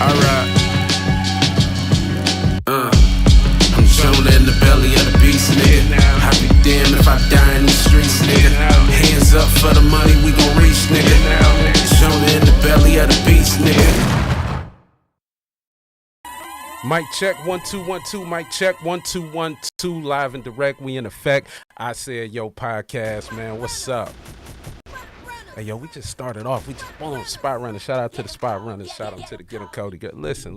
Alright. I'm Jonah in the belly of the beast, nigga. I be damned if I die in these streets, nigga. Hands up for the money we gon' reach, nigga. Jonah in the belly of the beast, nigga. Mic check 1 2 1 2. Mic check 1 2 1 2. Live and direct. We in effect. I said, yo, podcast, man. What's up? Hey, yo, we just started off. We just boom, spot running. Shout out to the spot runners. Shout out to the Get 'em Cody. Listen.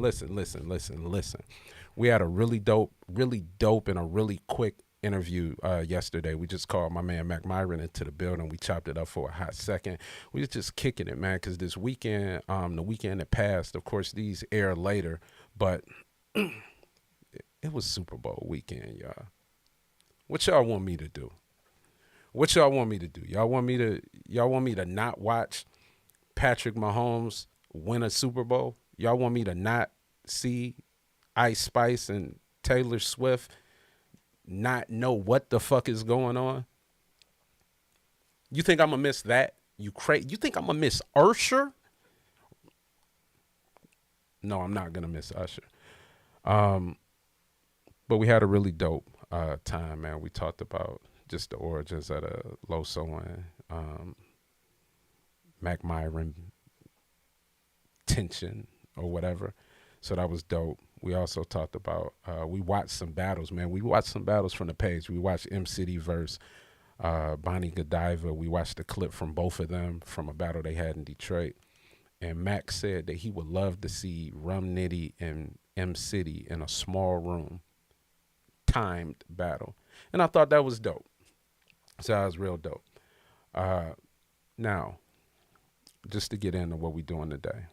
We had a really dope, and a really quick interview yesterday. We just called my man Mac Myron into the building. We chopped it up for a hot second. We was just kicking it, man, because this weekend, the weekend that passed, of course, these air later, but it was Super Bowl weekend, y'all. What y'all want me to do? Y'all want me to not watch Patrick Mahomes win a Super Bowl? Y'all want me to not see Ice Spice and Taylor Swift not know what the fuck is going on? You think I'm gonna miss that? You think I'm gonna miss Usher? No, I'm not gonna miss Usher. But we had a really dope time, man. We talked about just the origins of the Loso and Mac Myron tension or whatever. So that was dope. We also talked about, we watched some battles, man. We watched some battles from the page. We watched M City versus Bonnie Godiva. We watched the clip from both of them from a battle they had in Detroit. And Mac said that he would love to see Rum Nitty and M City in a small room, timed battle. And I thought that was dope. So that was real dope. Now, just to get into what we're doing today,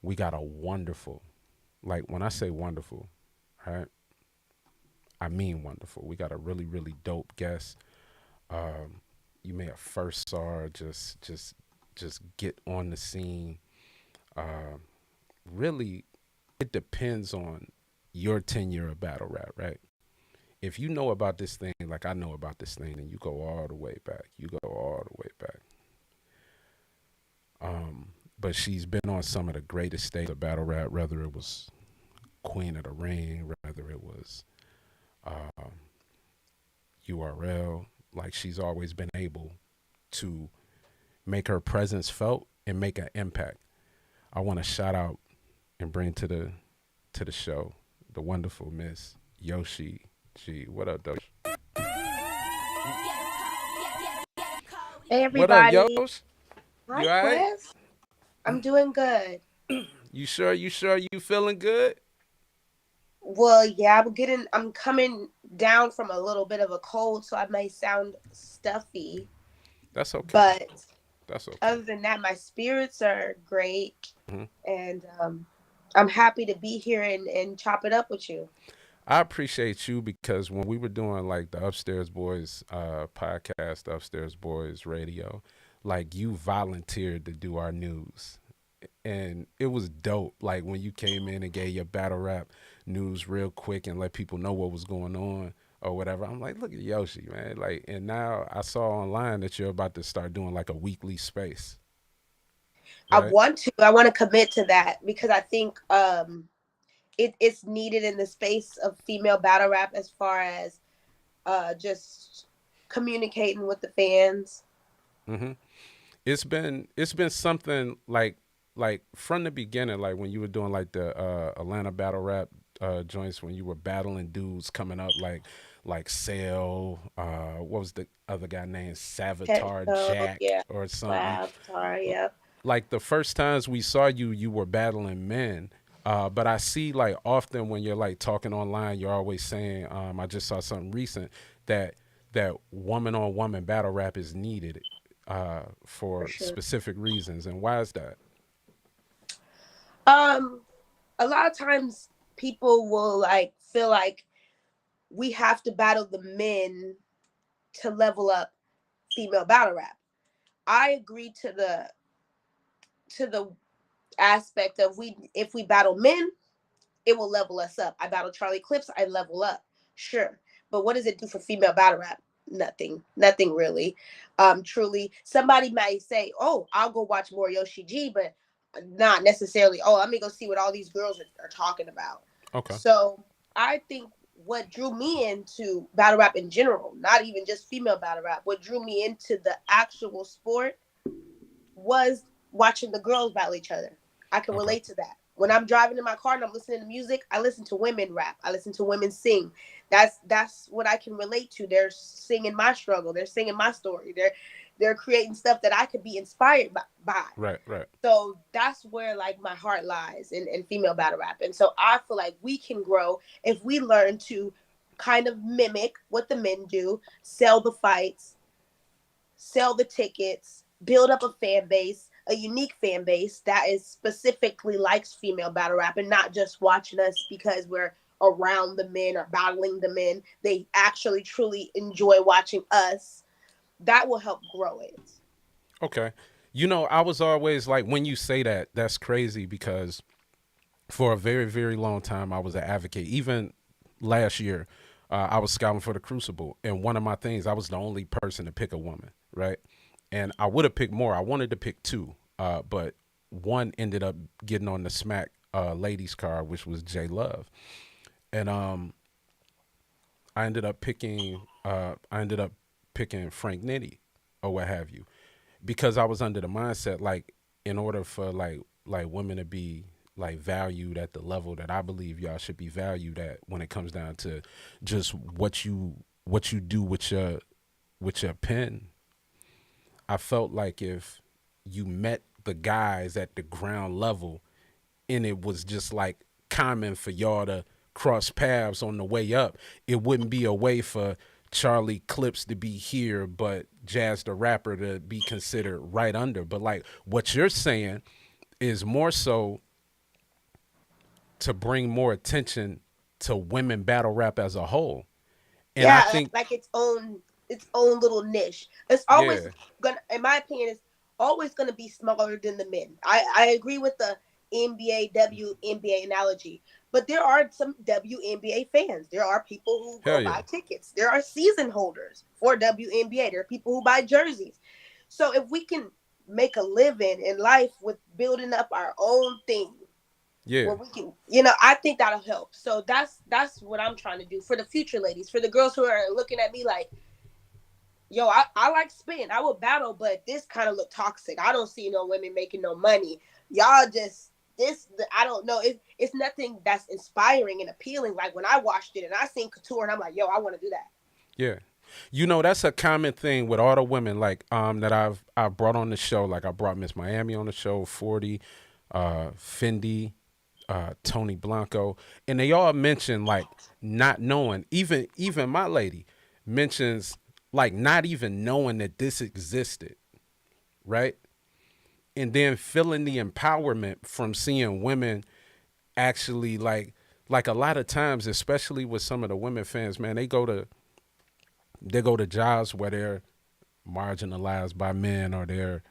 we got a wonderful, like when I say wonderful, right, I mean wonderful. We got a really, really dope guest. You may have first saw her just get on the scene. Really, it depends on your tenure of battle rap, right? If you know about this thing like I know about this thing, then you go all the way back. But she's been on some of the greatest stages of battle rap, whether it was Queen of the Ring, whether it was URL. Like, she's always been able to make her presence felt and make an impact. I want to shout out and bring to the show the wonderful Miss Yoshi G. What up, Yoshi? Hey, everybody. What up, Yosh? Hi, You all right? Chris. I'm doing good. You sure you feeling good? Well, yeah, I'm coming down from a little bit of a cold, so I may sound stuffy. That's okay. But that's okay. Other than that, my spirits are great. Mm-hmm. And I'm happy to be here and chop it up with you. I appreciate you, because when we were doing like the Upstairs Boys podcast, Upstairs Boys radio, like, you volunteered to do our news. And it was dope. Like, when you came in and gave your battle rap news real quick and let people know what was going on or whatever. I'm like, look at Yoshi, man. Like, and now I saw online that you're about to start doing like a weekly space. Right? I want to commit to that, because I think it's needed in the space of female battle rap, as far as just communicating with the fans. Mm-hmm. It's been something like from the beginning, like when you were doing like the Atlanta battle rap joints, when you were battling dudes coming up like Sale, what was the other guy named Savitar Jack, yeah, or something. Savitar, yeah. Like, the first times we saw you were battling men. But I see, like, often when you're like talking online, you're always saying, I just saw something recent that woman on woman battle rap is needed for sure, specific reasons. And why is that? A lot of times people will like feel like we have to battle the men to level up female battle rap. I agree to the aspect of if we battle men, it will level us up. I battle Charlie Clips, I level up. Sure. But what does it do for female battle rap? Nothing really. Truly, somebody might say, oh, I'll go watch more Yoshi G, but not necessarily, oh, let me go see what all these girls are talking about. Okay. So I think what drew me into battle rap in general, not even just female battle rap, what drew me into the actual sport was watching the girls battle each other. I can Okay. relate to that. When I'm driving in my car and I'm listening to music, I listen to women rap. I listen to women sing. That's what I can relate to. They're singing my struggle. They're singing my story. They're creating stuff that I could be inspired by. Right. Right. So that's where like my heart lies in female battle rap. And so I feel like we can grow if we learn to kind of mimic what the men do, sell the fights, sell the tickets, build up a fan base, a unique fan base that is specifically likes female battle rap and not just watching us because we're around the men or battling the men. They actually truly enjoy watching us. That will help grow it. Okay. You know, I was always like, when you say that, that's crazy because for a very, very long time, I was an advocate. Even last year, I was scouting for the Crucible. And one of my things, I was the only person to pick a woman, right? And I would have picked more. I wanted to pick two, but one ended up getting on the Smack ladies card, which was J Love. And I ended up picking Frank Nitty or what have you, because I was under the mindset like, in order for like women to be like valued at the level that I believe y'all should be valued at when it comes down to just what you do with your pen. I felt like if you met the guys at the ground level and it was just like common for y'all to cross paths on the way up, it wouldn't be a way for Charlie Clips to be here, but Jazz the Rapper to be considered right under. But like what you're saying is more so to bring more attention to women battle rap as a whole. And I Yeah, think, like its own little niche. It's always yeah, gonna, in my opinion, it's always gonna be smaller than the men. I agree with the NBA WNBA analogy, but there are some WNBA fans. There are people who hell go yeah, buy tickets. There are season holders for WNBA. There are people who buy jerseys. So if we can make a living in life with building up our own thing, yeah, where we can, I think that'll help. So that's what I'm trying to do for the future ladies, for the girls who are looking at me like, yo, I like spin, I will battle, but this kind of look toxic. I don't see no women making no money. Y'all just this, I don't know. It's nothing that's inspiring and appealing. Like when I watched it and I seen Couture and I'm like, yo, I want to do that. yeah. You know, that's a common thing with all the women like that I've brought on the show. Like I brought Miss Miami on the show, 40, Fendi, Tony Blanco, and they all mention like not knowing. Even my lady mentions like not even knowing that this existed, right? And then feeling the empowerment from seeing women actually like a lot of times, especially with some of the women fans, man, they go to jobs where they're marginalized by men, or they're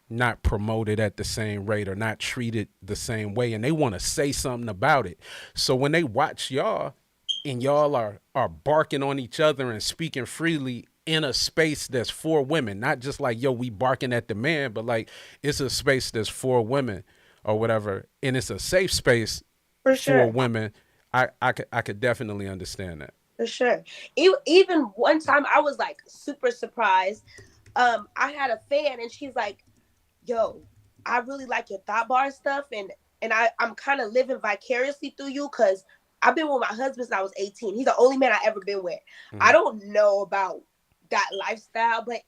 not promoted at the same rate or not treated the same way, and they want to say something about it. So when they watch y'all and y'all are barking on each other and speaking freely in a space that's for women, not just like, yo, we barking at the man, but like it's a space that's for women or whatever, and it's a safe space For for sure. women, I could definitely understand that. For sure. Even one time I was like super surprised. I had a fan and she's like, yo, I really like your thought bar stuff, and I'm kind of living vicariously through you because I've been with my husband since I was 18. He's the only man I ever been with. I Mm-hmm. don't know about that lifestyle, but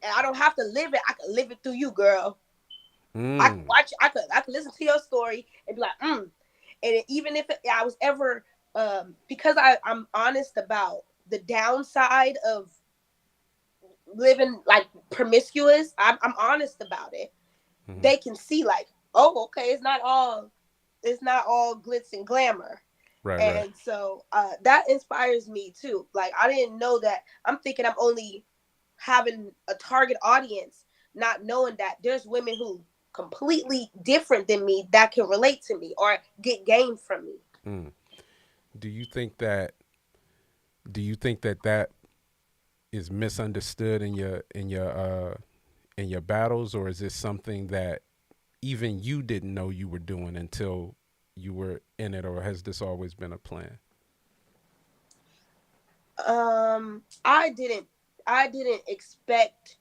I don't have to live it. I can live it through you, girl. I can Mm. watch. I could listen to your story and be like, And even if I was ever, because I'm honest about the downside of living like promiscuous. I'm honest about it. Mm-hmm. They can see like, oh, okay, it's not all glitz and glamour. Right, right. And so that inspires me too. Like I didn't know that. I'm thinking I'm only having a target audience, not knowing that there's women who completely different than me that can relate to me or get game from me. Mm. Do you think that that is misunderstood in your in your battles, or is this something that even you didn't know you were doing until you were in it, or has this always been a plan? I didn't expect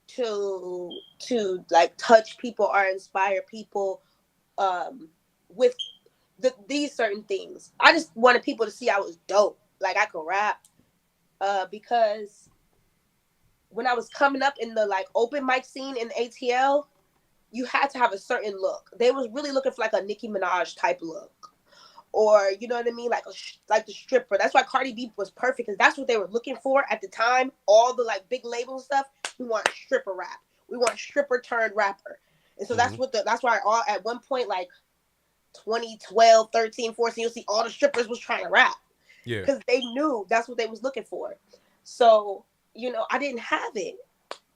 to like touch people or inspire people um with these certain things. I just wanted people to see I was dope, like I could rap. Because when I was coming up in the like open mic scene in ATL, you had to have a certain look. They was really looking for like a Nicki Minaj type look, or you know what I mean, like like the stripper. That's why Cardi B was perfect, because that's what they were looking for at the time. All the like big label stuff, we want stripper rap, we want stripper turned rapper, and so Mm-hmm. that's why all at one point like 2012, 13, 14, you'll see all the strippers was trying to rap Yeah. because they knew that's what they was looking for. So I didn't have it,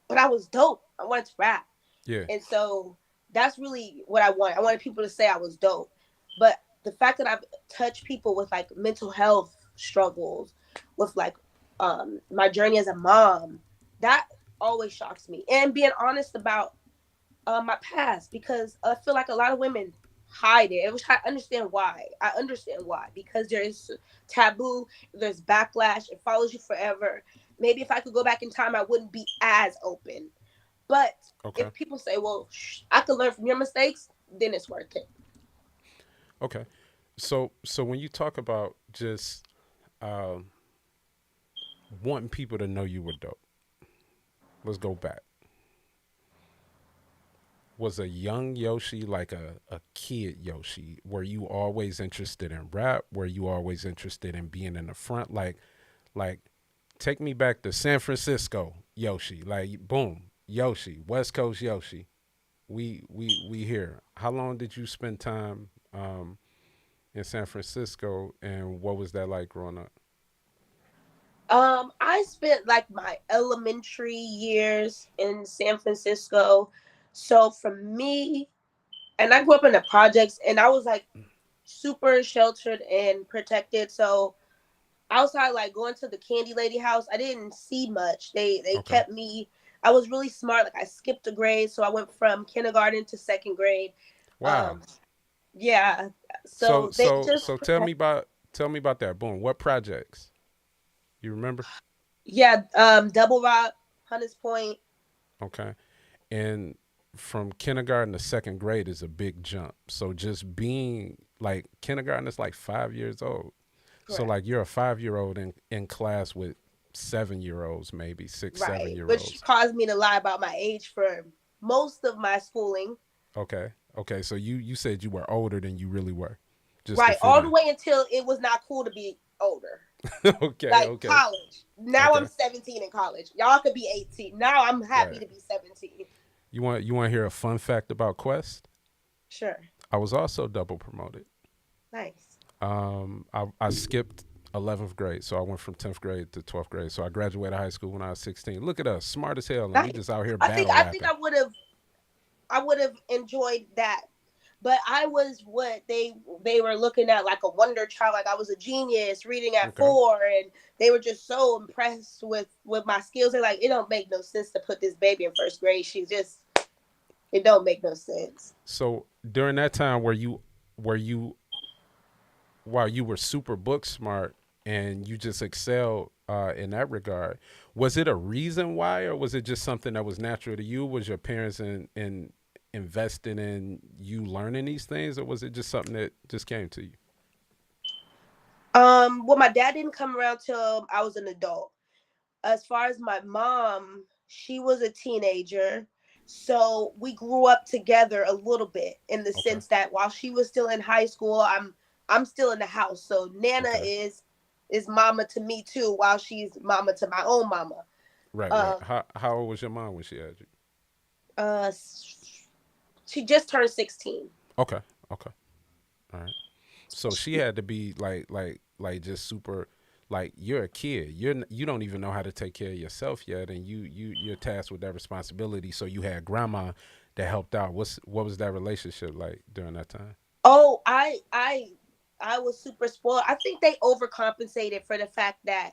but I was dope. I wanted to rap, Yeah. and so that's really what I want. I wanted people to say I was dope. But the fact that I've touched people with like mental health struggles, with like my journey as a mom, that always shocks me. And being honest about my past, because I feel like a lot of women hide it. Which I understand why. I understand why, because there is taboo, there's backlash, it follows you forever. Maybe if I could go back in time, I wouldn't be as open. But Okay. if people say, well, I could learn from your mistakes, then it's worth it. Okay. So when you talk about just um, wanting people to know you were dope, let's go back. Was a young Yoshi like a kid Yoshi? Were you always interested in rap? Were you always interested in being in the front? Like take me back to San Francisco Yoshi. Like boom, Yoshi, West Coast Yoshi. We here. How long did you spend time in San Francisco, and what was that like growing up? I spent like my elementary years in San Francisco. So for me, and I grew up in the projects, and I was like super sheltered and protected. So outside, like going to the candy lady house, I didn't see much. They Okay. kept me. I was really smart. Like I skipped a grade, so I went from kindergarten to second grade. Wow. Um, yeah. So So they so just so tell me about that. Boom. What projects? You remember? yeah. Double Rock, Hunters Point. Okay. And from kindergarten to second grade is a big jump. So just being like kindergarten is like 5 years old. So Correct. like you're a 5 year old in class with 7 year olds, maybe six, seven Right. year Which olds. caused me to lie about my age for most of my schooling. Okay. Okay. So you said you were older than you really were, just to Right. fit All the in. way until it was not cool to be older. Okay. Like Okay. college. Now I'm Okay. 17 in college. Y'all could be 18. Now I'm happy Right. to be 17. You want to hear a fun fact about Quest? Sure. I was also double promoted. Nice. I skipped 11th grade, so I went from 10th grade to 12th grade. So I graduated high school when I was 16. Look at us, smart as hell, and we just Nice. out here I think battle I think rapping. I would have enjoyed that. But I was what they were looking at, like a wonder child, like I was a genius reading at Okay. 4, and they were just so impressed with my skills. They're like, it don't make no sense to put this baby in first grade. She's just it don't make no sense. So during that time, were you while you were super book smart and you just excelled in that regard, was it a reason why, or was it just something that was natural to you? Was your parents in investing in you learning these things, or was it just something that just came to you? Well, my dad didn't come around till I was an adult. As far as my mom, she was a teenager. So we grew up together a little bit, in the Okay. sense that while she was still in high school, I'm still in the house. So Nana Okay. is mama to me too, while she's mama to my own mama. Right. Right. Um How old was your mom when she had you? uh she just turned 16. Okay. Okay. All right. So she had to be like just super, like you're a kid. You don't even know how to take care of yourself yet, and you're tasked with that responsibility. So you had grandma that helped out. What was that relationship like during that time? Oh, I was super spoiled. I think they overcompensated for the fact that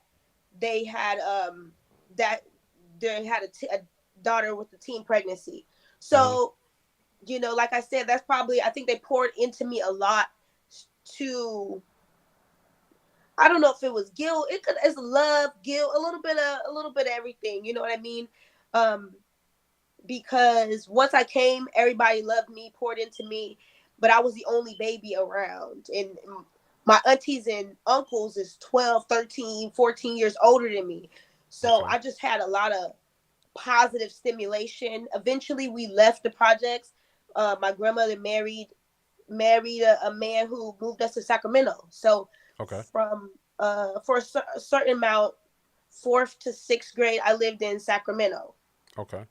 they had that they had daughter with the teen pregnancy. Mm-hmm. So, you know, like I said, that's probably, I think they poured into me a lot to, I don't know if it was guilt, it's love, guilt, a little bit of everything, you know what I mean? Um, because once I came, everybody loved me, poured into me, but I was the only baby around. And my aunties and uncles is 12, 13, 14 years older than me. So Okay. I just had a lot of positive stimulation. Eventually, we left the projects. My grandmother married a man who moved us to Sacramento. So Okay. from for a certain amount, fourth to sixth grade, I lived in Sacramento. Okay.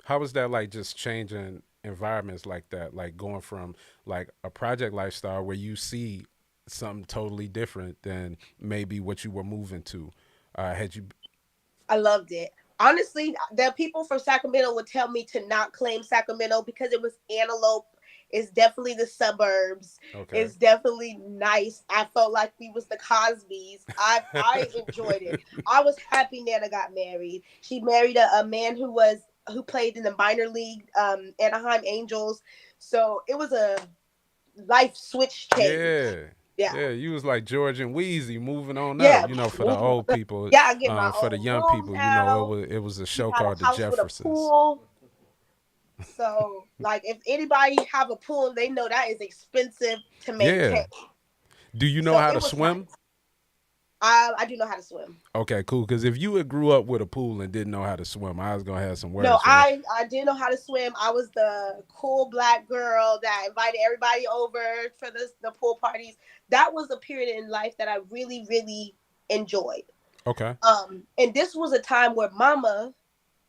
How was that like just changing environments like that? Like going from like a project lifestyle where you see something totally different than maybe what you were moving to. Had you I loved it. Honestly, the people from Sacramento would tell me to not claim Sacramento because it was antelope. It's definitely the suburbs. okay. It's definitely nice. I felt like we was the Cosbys. I enjoyed it. I was happy Nana got married. She married a man who played in the minor league Anaheim Angels. So it was a life switch change. Yeah. Yeah. Yeah, you was like George and Wheezy moving on up. Yeah. You know, for the old people, Yeah, I get my for the own young room people, you know, now. it was a We show got called a The house with a Jeffersons. pool. So, like, if anybody have a pool, they know that is expensive to Yeah. maintain. Do you know So how it to was nice. swim? I do know how to swim. Okay, cool. Because if you had grew up with a pool and didn't know how to swim, I was gonna have some No, words for you. I did know how to swim. I was the cool black girl that invited everybody over for the pool parties. That was a period in life that I really, really enjoyed. Okay. And this was a time where Mama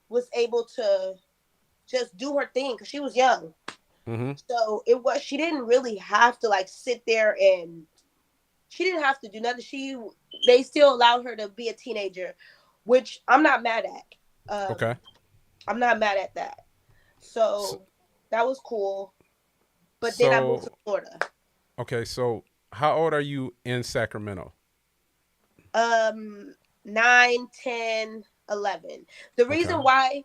was able to just do her thing because she was young. Mm-hmm. So she didn't really have to like sit there and she didn't have to do nothing. They still allowed her to be a teenager, which I'm not mad at. Okay. I'm not mad at that. So, So that was cool. But then I moved to so Florida. okay. So how old are you in Sacramento? Um 9, 10, 11. The Okay. reason why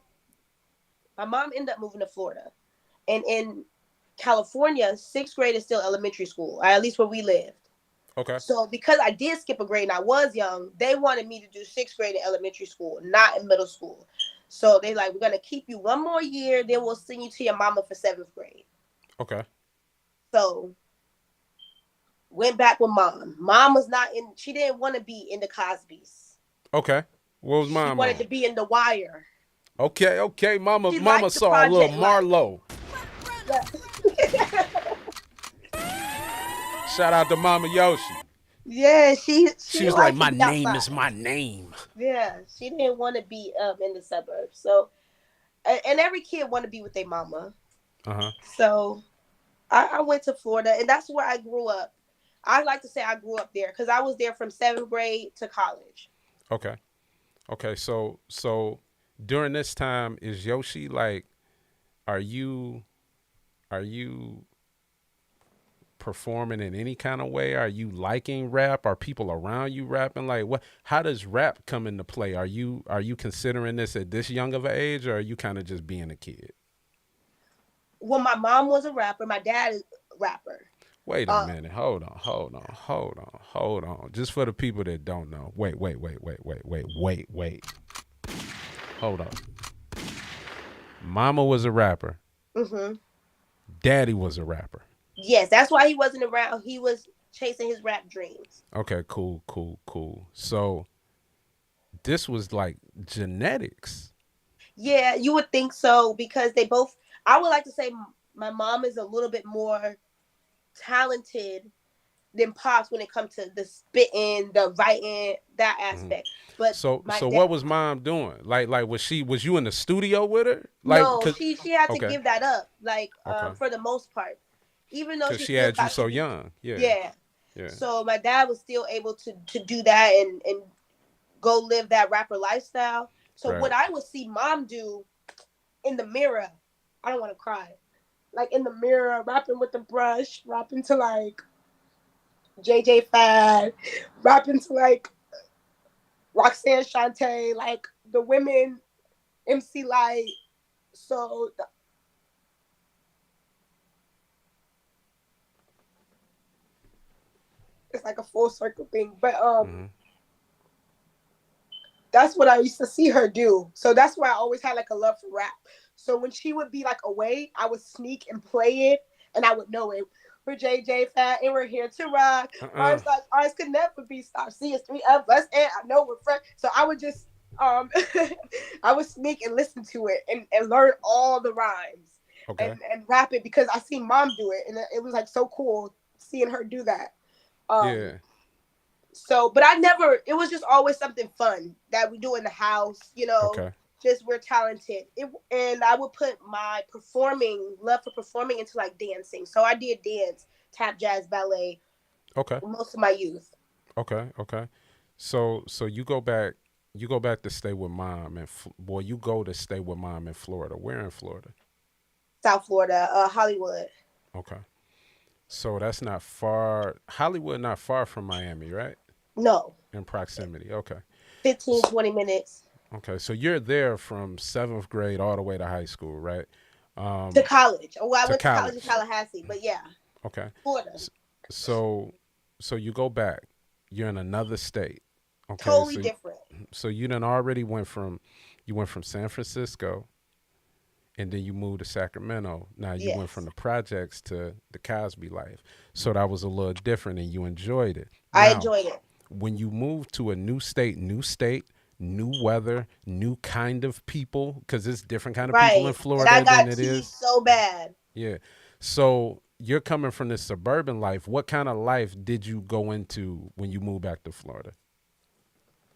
my mom ended up moving to Florida. And in California, sixth grade is still elementary school, or at least where we lived. Okay. So because I did skip a grade and I was young, they wanted me to do sixth grade in elementary school, not in middle school. So they like, we're gonna keep you one more year, then we'll send you to your mama for seventh grade. Okay. So went back with mom. Mom was not in. She didn't want to be in the Cosbys. Okay. What was She mom wanted on? to be in The Wire. Okay. Okay. Mama. She Mama liked the saw a little project life. Marlowe. Yeah. Shout out to Mama Yoshi. Yeah, She she was like, liked to "My be name outside. is my name." Yeah, she didn't want to be in the suburbs. So, and every kid want to be with their mama. Uh huh. So, I went to Florida, and that's where I grew up. I like to say I grew up there because I was there from seventh grade to college. Okay. Okay. So during this time, is Yoshi like? Are you are you performing in any kind of way? Are you liking rap? Are people around you rapping? Like what? How does rap come into play? Are you considering this at this young of an age, or are you kind of just being a kid? Well, my mom was a rapper. My dad is a rapper. Wait a Um, minute. Hold on. Just for the people that don't know. Wait. Hold on. Mama was a rapper. hmm Daddy was a rapper. Yes, that's why he wasn't around. He was chasing his rap dreams. Okay, cool. So this was like genetics. Yeah, you would think so because they both. I would like to say my mom is a little bit more talented than pops when it comes to the spitting, the writing, that Mhm. aspect. But my So dad, what was mom doing? Like was you in the studio with her? Like no, cuz she had to okay. give that up. Like Okay. for the most part, even though Cuz she she still had you got so to do, young. Yeah. yeah. Yeah. So my dad was still able to do that and go live that rapper lifestyle. So what Right. I would see mom do in the mirror, I don't want to cry. Like in the mirror, rapping with the brush, rapping to like JJ Fad, rapping to like Roxanne Shante, like the women, MC Light. So it's like a full circle thing. But Mm-hmm. that's what I used to see her do. So that's why I always had like a love for rap. So when she would be like away, I would sneak and play it, and I would know it. We're JJ Fat, and we're here to rock. Uh-uh. Ours could never be stopped. See, it's three of us, and I know we're friends. So I would just I would sneak and listen to it and learn all the rhymes Okay. and rap it because I seen mom do it, and it was like so cool seeing her do that. Um, Yeah. so, but I never, it was just always something fun that we do in the house, Okay. just we're talented. And I would put my love for performing into like dancing. So I did dance, tap, jazz, ballet, Okay. most of my youth. Okay. Okay. So you go back to stay with mom and boy, you go to stay with mom in Florida. Where in Florida? South Florida, Hollywood. Okay. So that's not far. Hollywood not far from Miami, right? No, In proximity. Okay. 15, 20 minutes Okay. So you're there from seventh grade all the way to high school, right? to Um, college. Oh, well, I to went to college in college. Tallahassee, but yeah, Okay. Florida. S- So so you go back. You're in another state. Okay. Totally So different. you done already went from San Francisco and then you moved to Sacramento. Now you went from Yes. the projects to the Cosby life. So that was a little different and you enjoyed it. I Now, enjoyed it. when you move to a new state, new weather, new kind of people, because it's different kind of people in Right. And I Florida than got it teased is. so bad. Yeah. So you're coming from this suburban life. What kind of life did you go into when you moved back to Florida?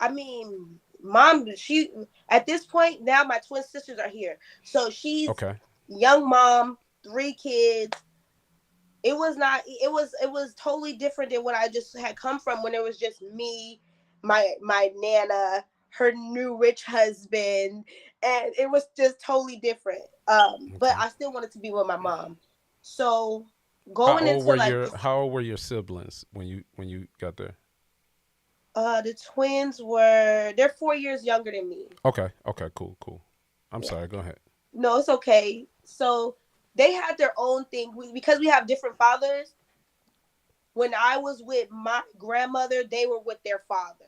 I mean, mom, she at this point now my twin sisters are here. So she's Okay. young mom, three kids. It was not it was totally different than what I just had come from when it was just me, my nana, her new rich husband, and it was just totally different. But Okay. I still wanted to be with my mom. So How going old into were like your this How old were your siblings when you got there? the twins they're 4 years younger than me. Okay. Okay. Cool. Cool. I'm Yeah. sorry. Go ahead. No, it's okay. So they had their own thing because we have different fathers. When I was with my grandmother, they were with their father,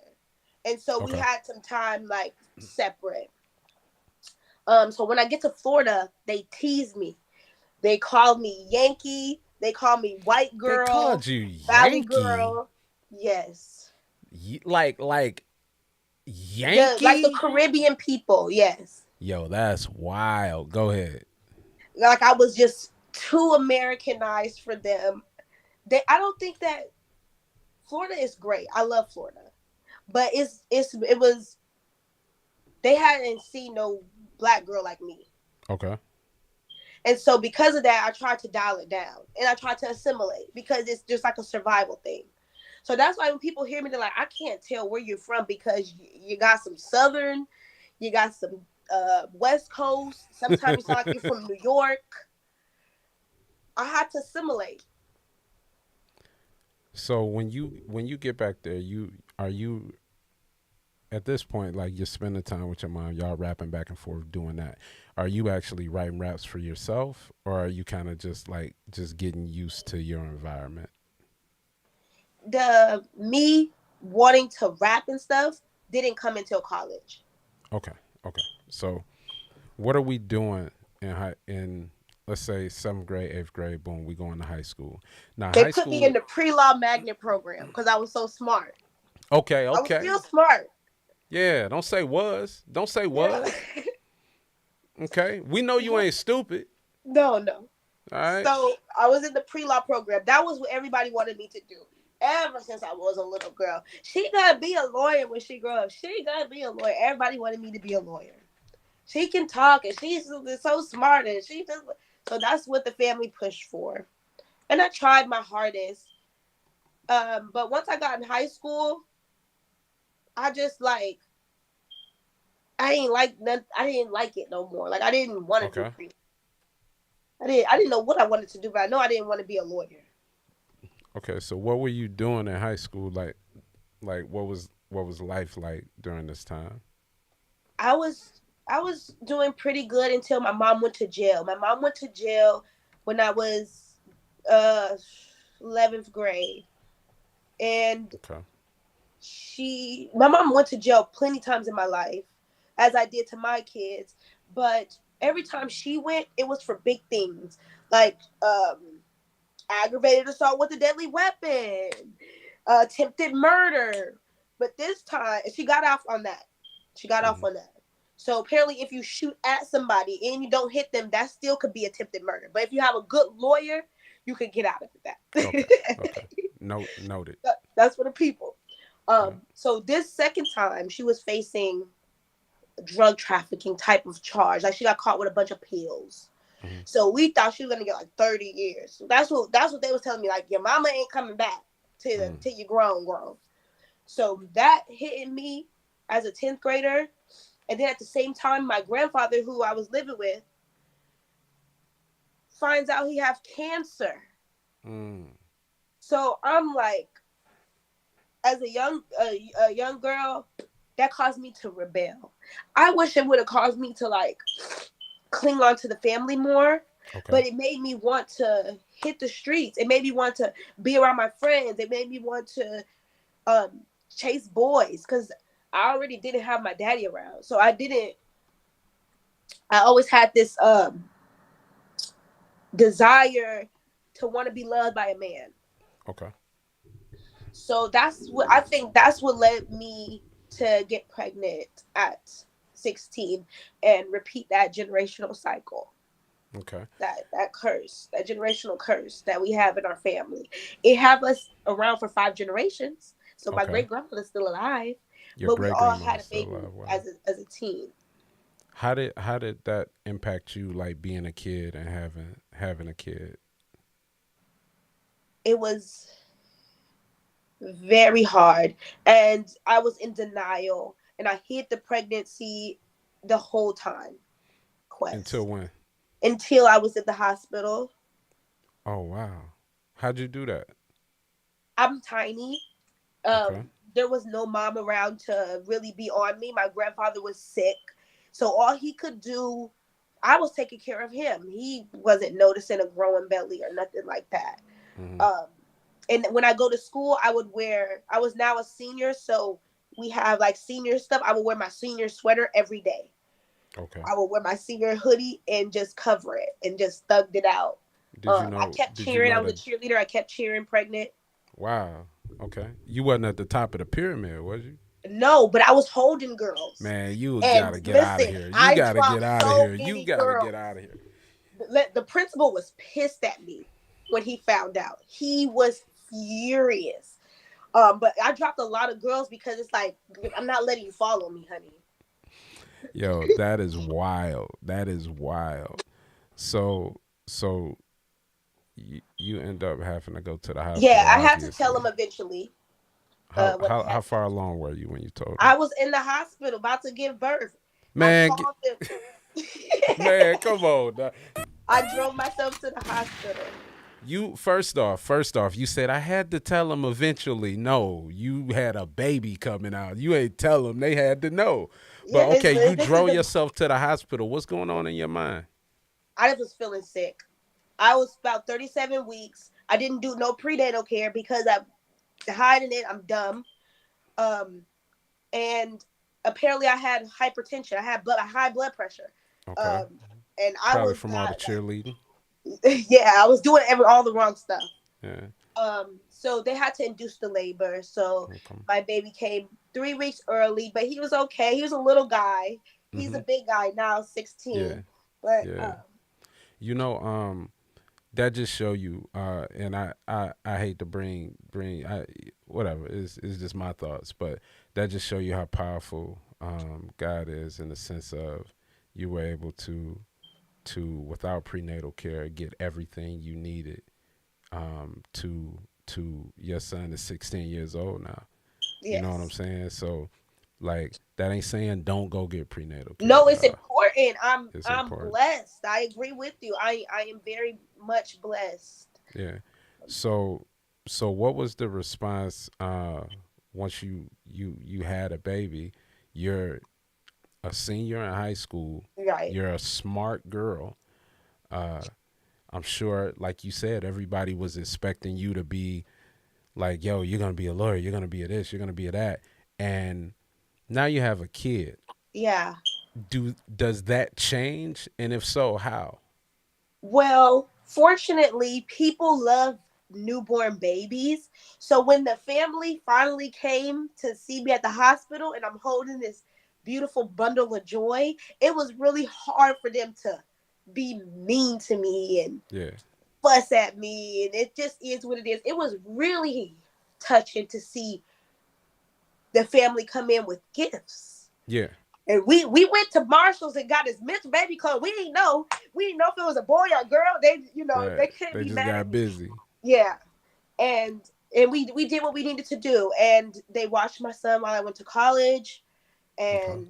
and so we Okay. had some time like separate. So when I get to Florida, they tease me. They call me Yankee. They call me white They called girl, you Valley Yankee, girl. Yes, like like the Yankee. Caribbean people. Yes, Yo, that's wild. Go ahead. like I was just too Americanized for them. I don't think that Florida is great. I love Florida, but it was they hadn't seen no black girl like me, Okay. and so because of that, I tried to dial it down and I tried to assimilate because it's just like a survival thing. So that's why when people hear me, they're like, I can't tell where you're from because you got some Southern, you got some West Coast. Sometimes you sound like you're from New York. I had to assimilate. So when you get back there, you at this point like you're spending time with your mom, y'all rapping back and forth doing that. Are you actually writing raps for yourself, or are you kind of just getting used to your environment? The me wanting to rap and stuff didn't come until college. Okay. Okay. So what are we doing in let's say seventh grade, eighth grade? Boom, we going to high school. Now, They high put me in school. the pre-law magnet program because I was so smart. Okay. I was Okay. still smart. Yeah. Don't say was. Don't say Yeah. was. Okay. We know you ain't stupid. No, no. All right. So I was in the pre-law program. That was what everybody wanted me to do. Ever since I was a little girl. She gonna be a lawyer when she grow up. She gonna be a lawyer. Everybody wanted me to be a lawyer. She can talk and she's so smart and she just so that's what the family pushed for. And I tried my hardest. But once I got in high school, I just like I didn't like it no more. Like I didn't want to do Okay. pre. I didn't know what I wanted to do, but I know I didn't want to be a lawyer. Okay. So what were you doing in high school? Like what was life like during this time? I was I was doing pretty good until my mom went to jail. My mom went to jail when I was uh 11th grade, and Okay. my mom went to jail plenty times in my life, as I did to my kids. But every time she went, it was for big things, like aggravated assault with a deadly weapon, attempted murder. But this time, she got off on that. She got off Hmm. on that. So apparently, if you shoot at somebody and you don't hit them, that still could be attempted murder. But if you have a good lawyer, you can get out of Okay. that. Okay. Noted. That's for the people. Yeah. So this second time, she was facing drug trafficking type of charge. Like she got caught with a bunch of pills. Hmm. So we thought she was gonna get like 30 years. So that's what they was telling me. Like your mama ain't coming back Mm. till you grown. So that hit me as a 10th grader. And then at the same time, my grandfather, who I was living with, finds out he have cancer. Mm. So I'm like, as a young girl, that caused me to rebel. I wish it would have caused me to like cling on to the family more, Okay. but it made me want to hit the streets. It made me want to be around my friends. It made me want to um, chase boys because I already didn't have my daddy around. So I didn't. I always had this desire to want to be loved by a man. Okay. So that's what I think. That's what led me to get pregnant at 16 and repeat that generational cycle. Okay. That curse, that generational curse that we have in our family. It have us around for 5 generations. So my Okay. great grandmother's still alive, Your but we great all grandmother's had a still baby alive. Wow. as a teen. How did that impact you, like being a kid and having a kid? It was very hard, and I was in denial, and I hid the pregnancy the whole time. Until Quest when? until I was in the hospital. Oh wow. How'd you do that? I'm tiny. Okay. There was no mom around to really be on me. My grandfather was sick, so all he could do, I was taking care of him. He wasn't noticing a growing belly or nothing like that. Hmm. Um, and when I go to school, I would wear. I was now a senior, so we have like senior stuff. I would wear my senior sweater every day. Okay. I would wear my senior hoodie and just cover it and just thugged it out. Did you I know? kept Did you cheering. I know was a that? cheerleader. I kept cheering pregnant. Wow. Okay. You wasn't at the top of the pyramid, was you? No, but I was holding girls. Man, you And gotta get out of listen, here. You I gotta get dropped out of so here. You many gotta girls. get out of here. The principal was pissed at me when he found out. He was furious. But I dropped a lot of girls because it's like I'm not letting you follow me, honey. Yo, that is wild. That is wild. So, so you end up having to go to the Yeah, hospital, I had to tell him obviously. eventually How what how had how happened. far along were you when you told him? I was in the hospital about to give birth. I Man, called them. man, come on. Now. I drove myself to the hospital. You first off, you said I had to tell him eventually. No, you had a baby coming out. You ain't tell them. They had to know. Yeah, But okay, you this is drove the. yourself to the hospital. What's going on in your mind? I just was feeling sick. I was about 37 weeks. I didn't do no prenatal care because I'm hiding it. I'm dumb. Um, and apparently I had hypertension. I had high blood pressure. Okay, Um, and I probably was from all the not cheerleading. like, yeah, I was doing all the wrong stuff. Yeah. So they had to induce the labor. So Okay. my baby came 3 weeks early, but he was okay. He was a little guy. He's a Mhm. big guy now, 16. Yeah. But Yeah. You know, that just show you. And I hate to bring whatever. It's just my thoughts, but that just show you how powerful God is in the sense of you were able to without prenatal care get everything you needed to your son is 16 years old now. You know what I'm yes. saying? So like that ain't saying don't go get prenatal care, No, it's y'all. important. I'm It's I'm important. blessed. I agree with you. I am very much blessed. Yeah. So what was the response once you had a baby? Your a senior in high school. Right. You're a smart girl. Uh, I'm sure, like you said, everybody was expecting you to be like, yo, you're gonna be a lawyer, you're gonna be a this, you're gonna be a that, and now you have a kid. Yeah. Does that change, and if so, how? Well, fortunately, people love newborn babies. So when the family finally came to see me at the hospital and I'm holding this beautiful bundle of joy, it was really hard for them to be mean to me and Yeah, fuss at me. And it just is what it is. It was really touching to see the family come in with gifts. yeah, And we went to Marshalls and got his mixed baby clothes. We didn't know if it was a boy or a girl. right. They couldn't They be just mad at got me. busy. Yeah. And we did what we needed to do. And they watched my son while I went to college. Okay. And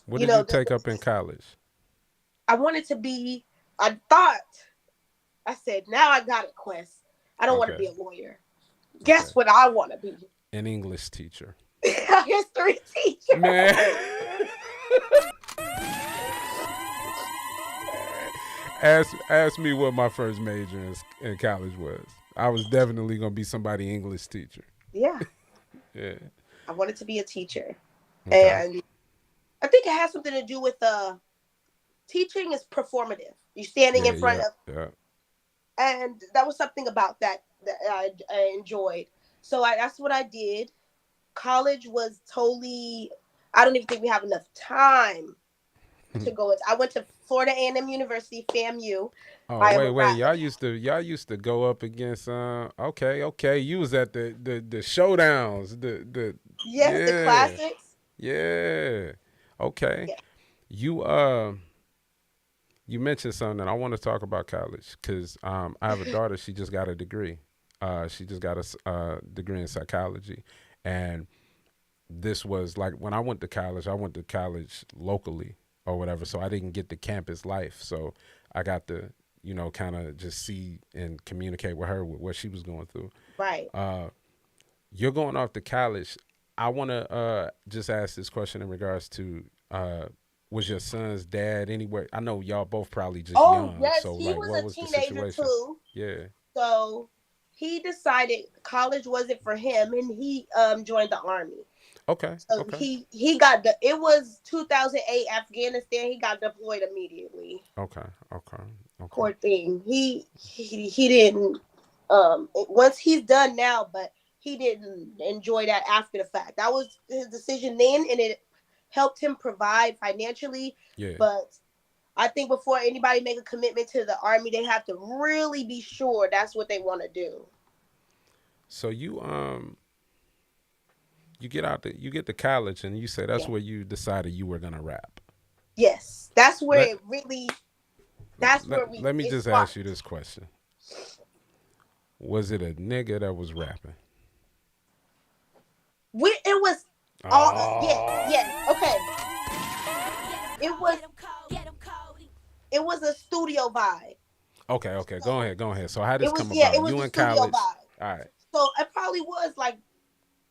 What you did you know, take up in college? I wanted to be I thought I said, now I got it, Quest. I don't want to Okay, be a lawyer. okay. Guess what I want to be? An English teacher. A history teacher. Man, ask me what my first major in college was. I was definitely gonna be somebody English teacher. Yeah. Yeah. I wanted to be a teacher. Okay. And I think it has something to do with teaching is performative. You're standing Yeah. in front Yeah. of, Yeah. and that was something about that I enjoyed. So that's what I did. College was totally. I don't even think we have enough time to go into. I went to Florida A&M University, FAMU. Oh I am wait, a wait. rap. Y'all used to go up against okay, okay. You was at the showdowns. The Yes, the yeah. classics. Yeah. Okay. Yeah. You you mentioned something. I want to talk about college because I have a daughter. She just got a degree. She just got a degree in psychology, and this was like when I went to college. I went to college locally or whatever, so I didn't get the campus life. So I got to kind of just see and communicate with her with what she was going through. Right. Uh, you're going off to college. I want to just ask this question in regards to was your son's dad anywhere? I know y'all both probably just Oh young, yes, so he like, was what a was the teenager situation? too. Yeah. So he decided college wasn't for him, and he joined the army. Okay. So Okay. he got the it was 2008 Afghanistan. He got deployed immediately. Okay. Okay. Okay. Poor thing. He didn't once he's done now, but he didn't enjoy that after the fact. That was his decision then, and it helped him provide financially. Yeah. But I think before anybody make a commitment to the army, they have to really be sure that's what they want to do. So you get to college and you say that's Yeah. where you decided you were gonna rap. Yes, that's where Let it really. That's where let me it just ask you sparked. this question: was it a nigga that was rapping? It was all yes, Oh. yes. Okay, it was it was a studio vibe. Okay. Okay. Go So ahead. Go ahead. So how it this was come yeah, it about? was You a in studio college? vibe. All right. So it probably was like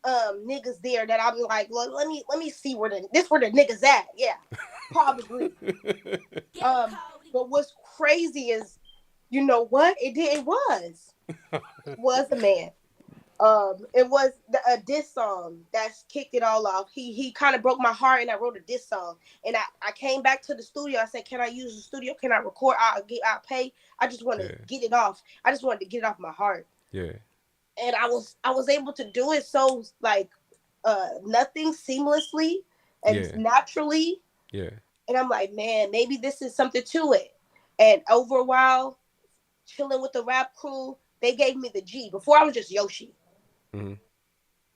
niggas there that I'm like, let me see where the niggas at. Yeah, probably. Um, but what's crazy is, you know what? It was a man. It was a diss song that's kicked it all off. He kind of broke my heart, and I wrote a diss song. And I came back to the studio. I said, "Can I use the studio? Can I record? I'll pay. I just want to Yeah. get it off. I just wanted to get it off my heart." Yeah. And I was able to do it so like nothing seamlessly and Yeah. naturally. Yeah. And I'm like, man, maybe this is something to it. And over a while, chilling with the rap crew, they gave me the G. Before I was just Yoshi. Hmm.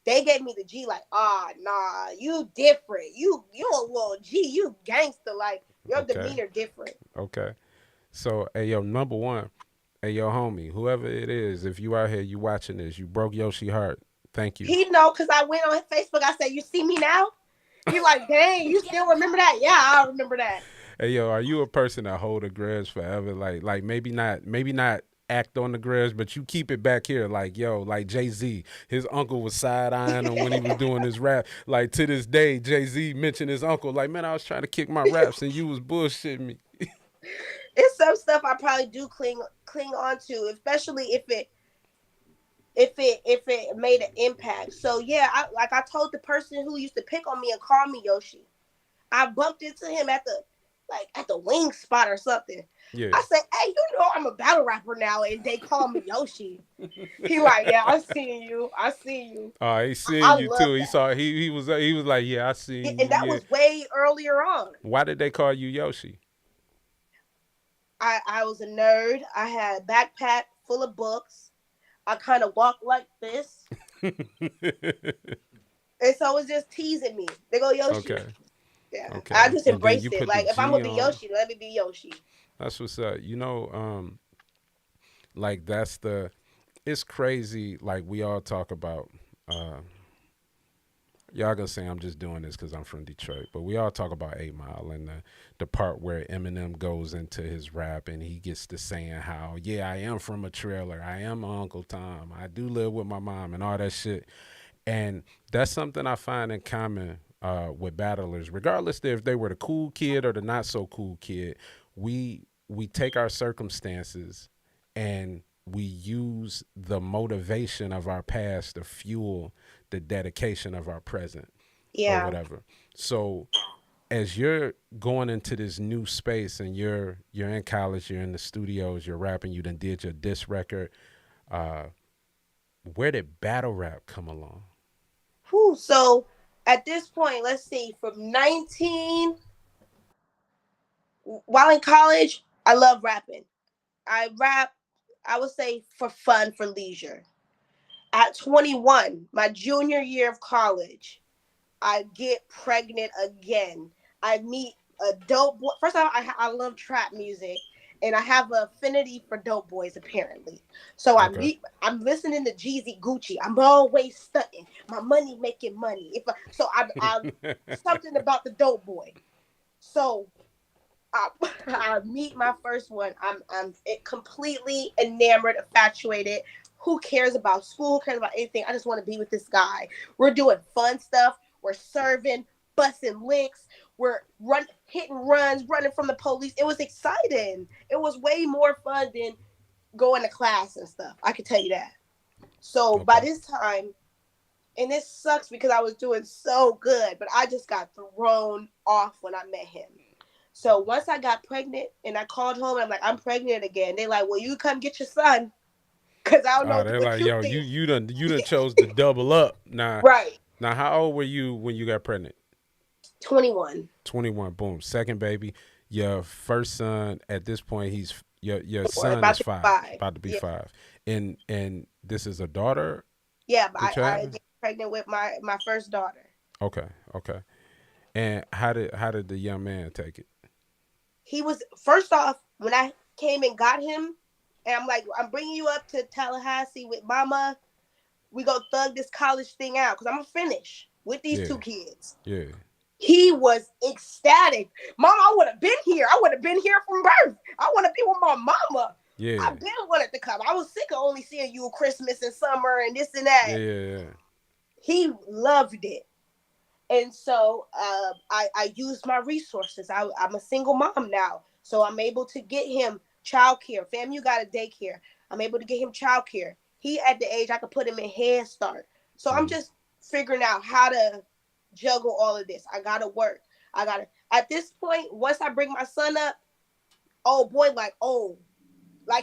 They gave me the G like, nah, you different. You a little G, you gangster, like your Okay. demeanor different. Okay. So, hey, yo, number one, hey, yo, homie, whoever it is, if you out here, you watching this, you broke Yoshi heart. Thank you. He know because I went on Facebook, I said, you see me now? He like, dang, you still remember that? Yeah, I remember that. Hey, yo, are you a person that hold a grudge forever? Like maybe not act on the grudge, but you keep it back here. Like, yo, like Jay-Z, his uncle was side-eyeing him when he was doing his rap. Like, to this day, Jay-Z mentioned his uncle. Like, man, I was trying to kick my raps and you was bullshitting me. It's some stuff I probably do cling on to, especially if it made an impact. So yeah, I told the person who used to pick on me and call me Yoshi. I bumped into him at the wing spot or something. Yeah. I said, "Hey, you know I'm a battle rapper now, and they call me Yoshi." He like, "Yeah, I see you. I see you." He seen I you love too. He that. saw he was like, yeah, I seen And you. that Yeah. was way earlier on. Why did they call you Yoshi? I was a nerd. I had a backpack full of books. I kind of walked like this. And so it was just teasing me. They go Yoshi. Okay. Yeah. I Okay. just And then embraced you it. put the Like if I'm G gonna be on. Yoshi, let me be Yoshi. That's what's up. Like that's the it's crazy. Like we all talk about uh y'all gonna say I'm just doing this because I'm from Detroit, but we all talk about 8 Mile and the part where Eminem goes into his rap and he gets to saying how, yeah, I am from a trailer, I am Uncle Tom, I do live with my mom and all that shit. And that's something I find in common with battlers, regardless if they were the cool kid or the not so cool kid. We take our circumstances and we use the motivation of our past to fuel the dedication of our present or Yeah. whatever. So as you're going into this new space and you're in college, you're in the studios, you're rapping, you done did your diss record. Uh, where did battle rap come along? Whew, so at this point, let's see, from 19, while in college, I love rapping. I rap, I would say, for fun, for leisure. At 21, my junior year of college, I get pregnant again. I meet a dope boy. First of all, I love trap music, and I have an affinity for dope boys apparently. So Okay. I'm listening to Jeezy Gucci. I'm always stunting. My money making money. I something about the dope boy. So I, I meet my first one. I'm completely enamored, infatuated. Who cares about school? Who cares about anything? I just want to be with this guy. We're doing fun stuff. We're serving, busting licks. We're hitting runs, running from the police. It was exciting. It was way more fun than going to class and stuff. I can tell you that. So by Okay. this time, and this sucks because I was doing so good, but I just got thrown off when I met him. So once I got pregnant and I called home and I'm like, I'm pregnant again. They like, well, you come get your son because I don't know They're what like, you yo, think. you done chose to double up. Right. Now, how old were you when you got pregnant? 21. 21. Boom. Second baby. Your first son. At this point, your Or son about is to be five, 5. about to be Yeah. 5, and this is a daughter Yeah, but that you're I having. get pregnant with my first daughter. Okay. Okay. And how did the young man take it? He was, first off, when I came and got him, and I'm like, I'm bringing you up to Tallahassee with mama. We go thug this college thing out because I'm going to finish with these Yeah. 2 kids. Yeah. He was ecstatic. Mom, I would have been here. I would have been here from birth. I want to be with my mama. Yeah. I've been wanted to come. I was sick of only seeing you Christmas and summer and this and Yeah. that. Yeah. He loved it. And so I used my resources. I'm a single mom now. So I'm able to get him childcare. FAMU got a daycare. I'm able to get him childcare. He at the age I could put him in Head Start. So I'm Mm-hmm. just figuring out how to juggle all of this. I gotta work. I gotta at this point, once I bring my son up, oh boy, like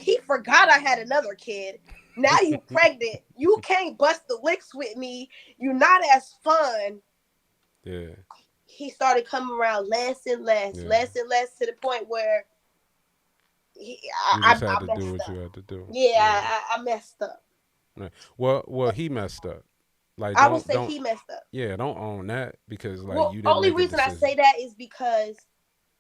he forgot I had another kid. Now you pregnant. You can't bust the licks with me. You're not as fun. Yeah. He started coming around less and less, Yeah. less and less to the point where You just had I to do messed what you up. had to do. Yeah, Yeah. I messed up. Right. Well, he messed up. Like, I would say don't, he messed up. yeah, don't own that because like Well, you didn't only make a reason I decision. say that is because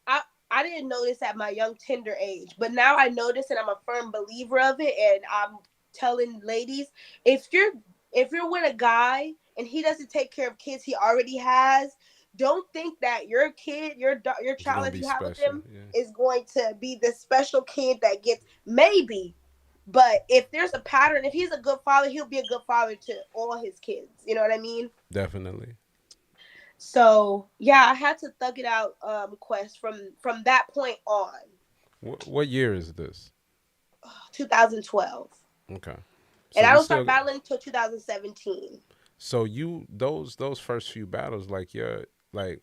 I I didn't know this at my young tender age, but now I know this and I'm a firm believer of it. And I'm telling ladies, if you're if you're with a guy and he doesn't take care of kids he already has, don't think that your kid, your It's child gonna that be you have with special. him Yeah. is going to be the special kid that gets maybe. But if there's a pattern, if he's a good father, he'll be a good father to all his kids. You know what I mean? Definitely. So yeah, I had to thug it out, Quest, from that point on. What year is this? 2012. Okay. So And I you don't start still battling until 2017. so you those first few battles like you're like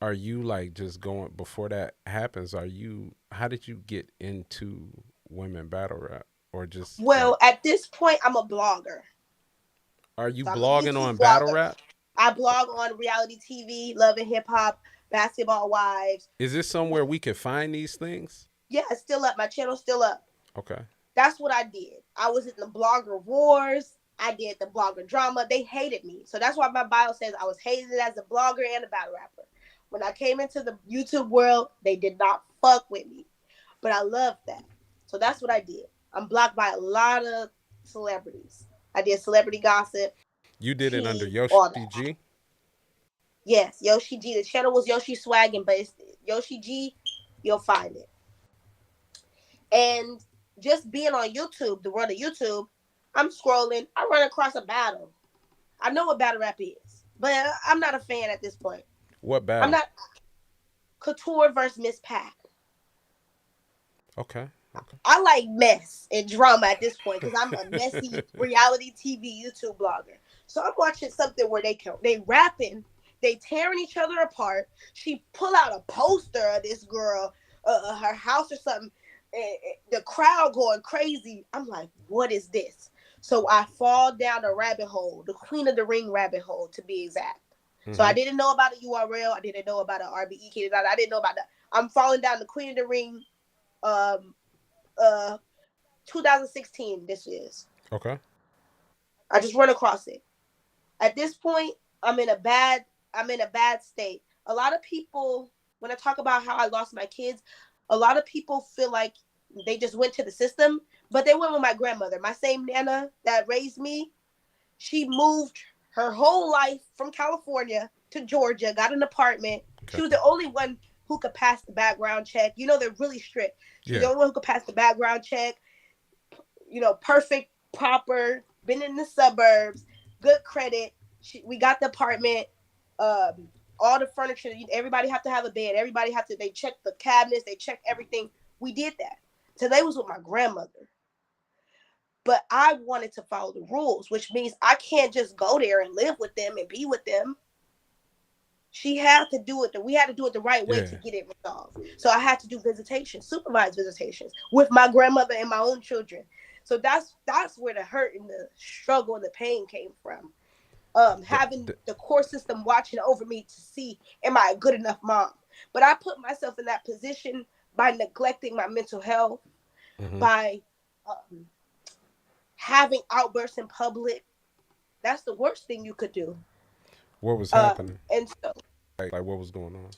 are you like just going before that happens, are you how did you get into women battle rap or just like Well, at this point, I'm a blogger. are you So I'm a blogging YouTube on battle blogger. rap? I blog on reality TV, Love and Hip Hop, Basketball Wives. Is this somewhere we can find these things? Yeah, it's still up. My channel's still up. Okay. That's what I did. I was in the blogger wars. I did the blogger drama. They hated me. So that's why my bio says I was hated as a blogger and a battle rapper. When I came into the YouTube world, they did not fuck with me. But I loved that. So that's what I did. I'm blocked by a lot of celebrities. I did celebrity gossip, You did it under tea, Yoshi all that. G? Yes, Yoshi G. The channel was Yoshi Swaggin', but it's Yoshi G. You'll find it. And just being on YouTube, the world of YouTube, I'm scrolling. I run across a battle. I know what battle rap is, but I'm not a fan at this point. What I'm battle? not Couture versus Miss Pat. Okay. Okay. I like mess and drama at this point because I'm a messy reality TV YouTube blogger. So I'm watching something where they rapping, they tearing each other apart. She pull out a poster of this girl, her house or something. The crowd going crazy. I'm like, what is this? So I fall down a rabbit hole, the Queen of the Ring rabbit hole to be exact. So I Mhm. didn't know about a URL. I didn't know about an RBE kid. I didn't know about that. I'm falling down the Queen of the Ring um uh 2016 this is. Okay. I just run across it. At this point, I'm in a bad state. A lot of people when I talk about how I lost my kids, a lot of people feel like they just went to the system, but they went with my grandmother. My same nana that raised me, she moved her whole life from California to Georgia, got an apartment. She was Okay. the only one who could pass the background check. You know, they're really strict. She's the Yeah. only one who could pass the background check. You know, perfect, proper, been in the suburbs, good credit. We got the apartment, all the furniture. Everybody have to have a bed. Everybody have to. They check the cabinets. They check everything. We did that. So they was with my grandmother, but I wanted to follow the rules, which means I can't just go there and live with them and be with them. She had to do it. We had to do it the right way to Yeah. get it resolved. So I had to do visitations, supervised visitations with my grandmother and my own children. So that's where the hurt and the struggle and the pain came from. The, Having the, the court system watching over me to see am I a good enough mom. But I put myself in that position by neglecting my mental health, mhm. by um, having outbursts in public. That's the worst thing you could do. What was happening? And so Like what was going on?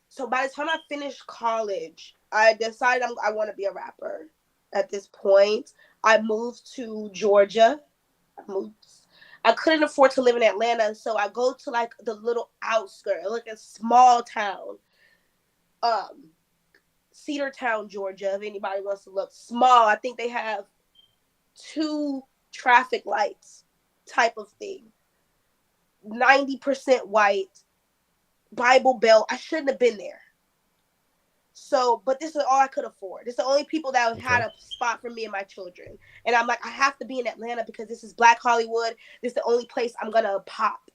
so by the time I finished college, I decided I want to be a rapper. At this point, I moved to Georgia. I moved. I couldn't afford to live in Atlanta, so I go to like the little outskirt, like a small town, um, Cedartown, Georgia. If anybody wants to look small, I think they have two traffic lights, type of thing. 90% white, Bible Belt. I shouldn't have been there. So, but this is all I could afford. This is the only people that had Okay. a spot for me and my children. And I'm like, I have to be in Atlanta because this is Black Hollywood. This is the only place I'm gonna pop.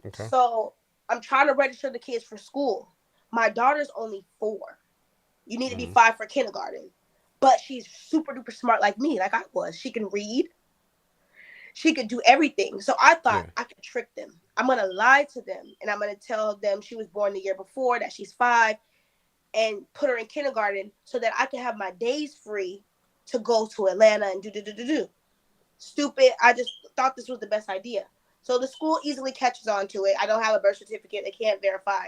Okay. So I'm trying to register the kids for school. My daughter's only 4. You need to be Mhm. 5 for kindergarten. But she's super duper smart like me, like I was. She can read. She could do everything. So I thought Yeah. I could trick them. I'm gonna lie to them and I'm gonna tell them she was born the year before, that she's 5, and put her in kindergarten so that I can have my days free to go to Atlanta and do. Stupid. I just thought this was the best idea. So the school easily catches on to it. I don't have a birth certificate. They can't verify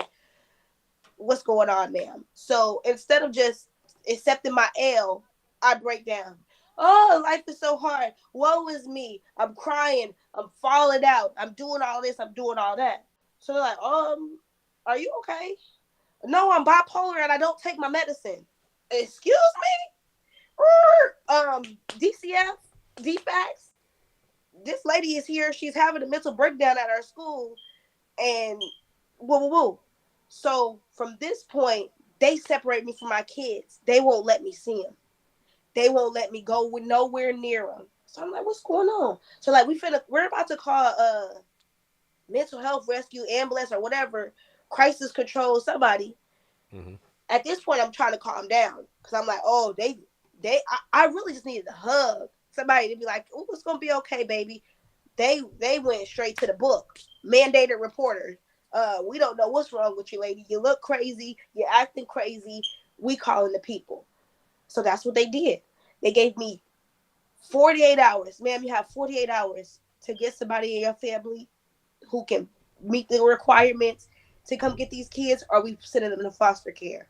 what's going on, ma'am. So instead of just accepting my L, I break down. Oh, life is so hard. Woe is me. I'm crying. I'm falling out. I'm doing all this. I'm doing all that. So they're like, are you okay? No, I'm bipolar and I don't take my medicine. Excuse me? DCF, DFAX. This lady is here. She's having a mental breakdown at our school. And woo, woo, woo. So from this point, they separate me from my kids. They won't let me see them. They won't let me go with nowhere near them. So I'm like, what's going on? So like we're about to call mental health rescue ambulance or whatever, crisis control, somebody. Mm-hmm. At this point, I'm trying to calm down because I'm like, oh, I really just needed a hug. Somebody to be like, oh, it's gonna be okay, baby. They went straight to the book. Mandated reporter. We don't know what's wrong with you, lady. You look crazy. You're acting crazy. We calling the people. So that's what they did. They gave me 48 hours. Ma'am, you have 48 hours to get somebody in your family who can meet the requirements to come get these kids, or we sending them to foster care.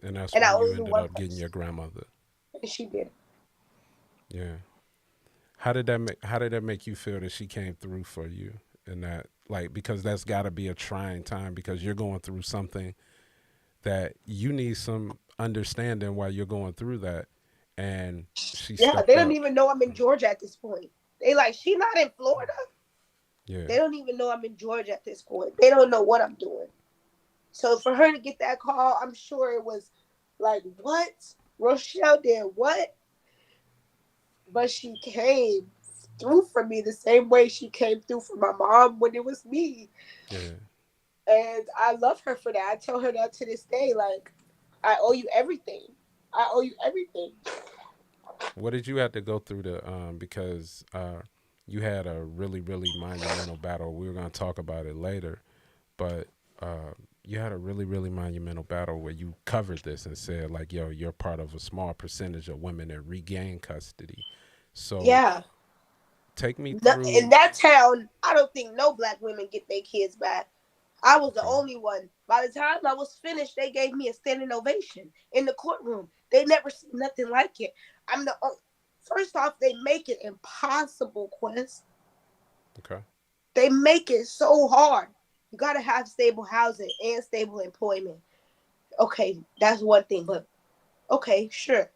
And that's And I when you only knew ended one up getting person, your grandmother. and she did. Yeah. How did that make you feel that she came through for you in that, like, because that's got to be a trying time because you're going through something that you need some understanding while you're going through that, and she Yeah, they stepped don't up. even know I'm in Georgia at this point. They like, she not in Florida. Yeah. They don't even know I'm in Georgia at this point. They don't know what I'm doing. So for her to get that call, I'm sure it was like, what? Rochelle did what? But she came through for me the same way she came through for my mom when it was me. Yeah. And I love her for that. I tell her that to this day. Like, I owe you everything. I owe you everything. What did you have to go through to because you had a really monumental battle. We were going to talk about it later, but you had a really monumental battle where you covered this and said like, yo, you're part of a small percentage of women that regain custody. So Yeah. take me In through. that town, I don't think no black women get their kids back. I was the Okay. only one. By the time I was finished, they gave me a standing ovation in the courtroom. They never seen nothing like it. I'm the first off, they make it impossible, Quest. Okay. They make it so hard. You gotta have stable housing and stable employment. Okay, that's one thing, but okay, sure.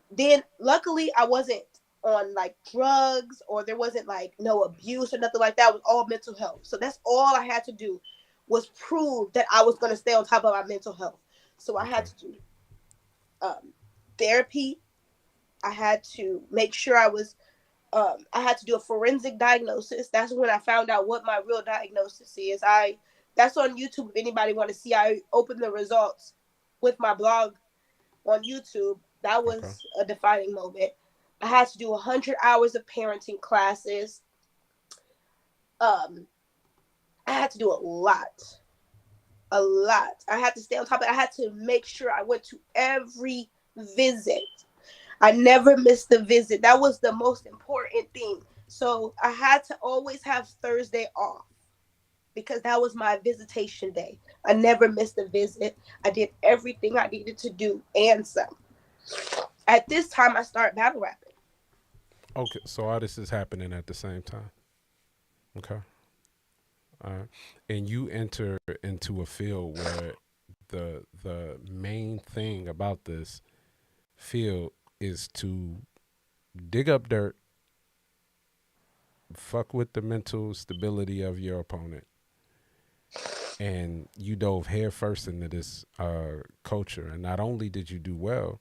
Then luckily I wasn't on like drugs or there wasn't like no abuse or nothing like that. It was all mental health. So that's all I had to do was prove that I was going to stay on top of my mental health. So I had Okay. to do um, therapy. I had to make sure I had to do a forensic diagnosis. That's when I found out what my real diagnosis is. That's on YouTube if anybody want to see. I opened the results with my blog on YouTube. That Okay. was a defining moment. I had to do 100 hours of parenting classes. Um, I had to do a lot, a lot. I had to stay on top of it. I had to make sure I went to every visit. I never missed the visit. That was the most important thing. So I had to always have Thursday off because that was my visitation day. I never missed a visit. I did everything I needed to do and some. At this time, I started battle rapping. Okay. So all this is happening at the same time. Okay. And you enter into a field where the main thing about this field is to dig up dirt, fuck with the mental stability of your opponent, and you dove headfirst into this culture. And not only did you do well,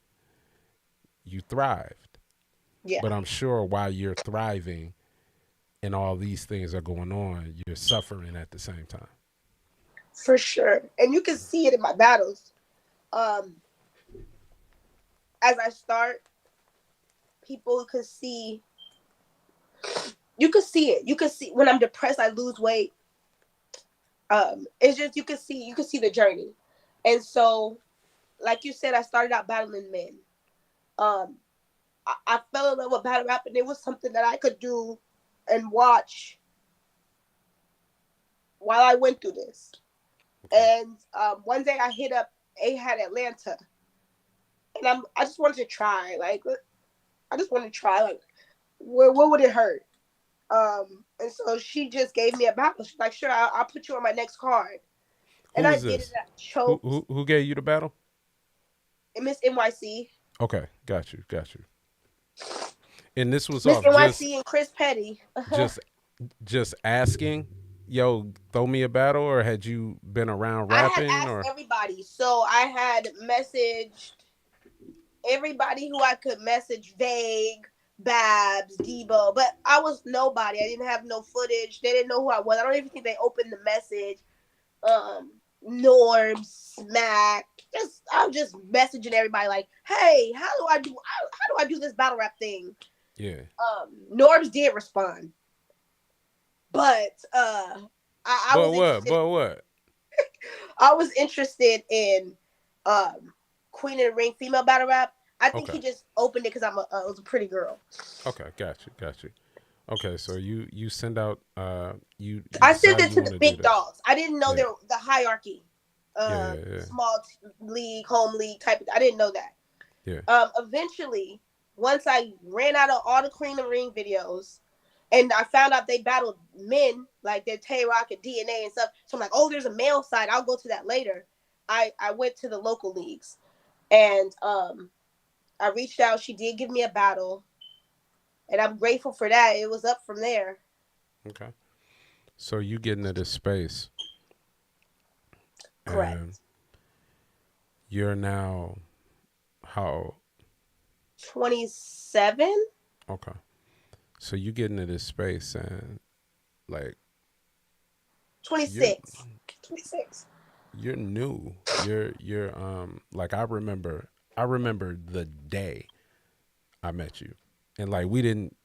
you thrived. Yeah, But I'm sure while you're thriving and all these things are going on, you're suffering at the same time. for sure. And you can see it in my battles. Um, as I start, people could see. You could see it. You could see when I'm depressed, I lose weight. It's just you can see the journey. And so, like you said, I started out battling men. Um, I fell in love with battle rap, and it was something that I could do and watch while I went through this. Okay. And one day I hit up A had Atlanta, and I just wanted to try. Like I just wanted to try. Like what would it hurt? And so she just gave me a battle. She's like, sure, I'll put you on my next card. Who And I was did it. this? I choked. Who gave you the battle? Miss NYC. Okay, got you, got you. And this was Miss off NYC and Chris Petty. just just asking, yo, throw me a battle, or had you been around I had rapping, asked or everybody. So I had messaged everybody who I could message, Vague, Babs, Debo, but I was nobody. I didn't have no footage. They didn't know who I was. I don't even think they opened the message. Um, Norbs, Smack. I'm just messaging everybody like, hey, how do I do this battle rap thing? yeah? Norbs did respond, but I But was what? interested. But what? I was interested in um Queen of the Ring female battle rap. I think Okay, he just opened it because I was a pretty girl. okay, got you, got you. Okay, so you send out you I sent decide it you to want the to do big this. dogs. I didn't know Yeah, there the hierarchy. yeah, yeah, yeah, Small league, home league type of. I didn't know that. yeah. Eventually, once I ran out of all the Queen of the Ring videos, and I found out they battled men like their Tay Rock and DNA and stuff. So I'm like, oh, there's a male side. I'll go to that later. I went to the local leagues, and I reached out. She did give me a battle, and I'm grateful for that. It was up from there. Okay, so you get into this space, and Correct. you're now how? 27, Okay, so you get into this space, and like you're 26, 26. you're new. You're like I remember the day I met you, and like we didn't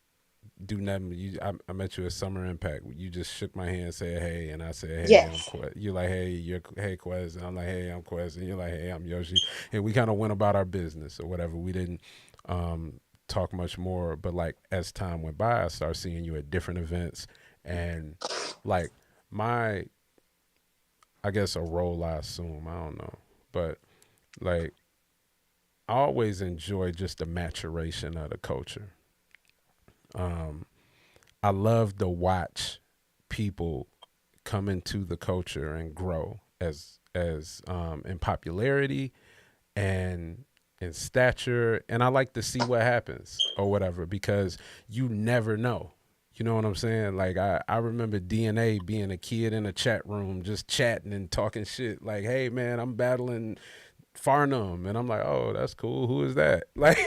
do nothing. I met you at Summer Impact. You just shook my hand, said hey, and I said hey, I'm Yes. Quez. You're like hey, you're hey Quez, and I'm like hey, I'm Quez, and you're like hey, I'm Yoshi, and we kind of went about our business or whatever. We didn't talk much more, but like as time went by, I started seeing you at different events, and like my I guess a role I assume I don't know, but like I always enjoy just the maturation of the culture. Um, I love to watch people come into the culture and grow as in popularity and in stature, and I like to see what happens or whatever because you never know. You know what I'm saying? Like I remember DNA being a kid in a chat room just chatting and talking shit like, "Hey man, I'm battling Farnham," and I'm like, "Oh, that's cool. Who is that?" Like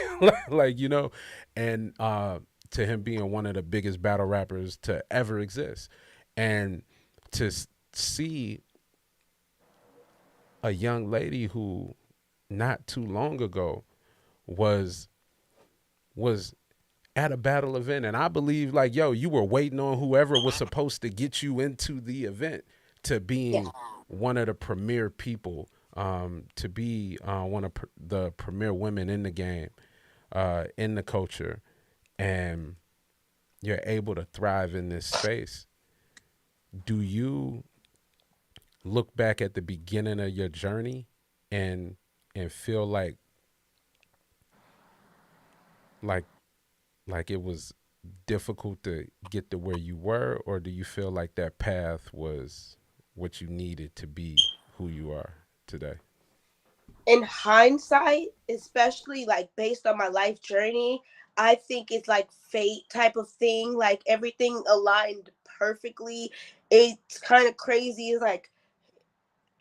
and to him being one of the biggest battle rappers to ever exist, and to see a young lady who not too long ago was was at a battle event, and I believe like yo, you were waiting on whoever was supposed to get you into the event to Yeah. being one of the premier people, to be one of the premier women in the game, in the culture, and you're able to thrive in this space. Do you look back at the beginning of your journey and feel like like it was difficult to get to where you were, or do you feel like that path was what you needed to be who you are today? In hindsight, especially like based on my life journey, I think it's like fate type of thing. Like everything aligned perfectly. It's kind of crazy. It's like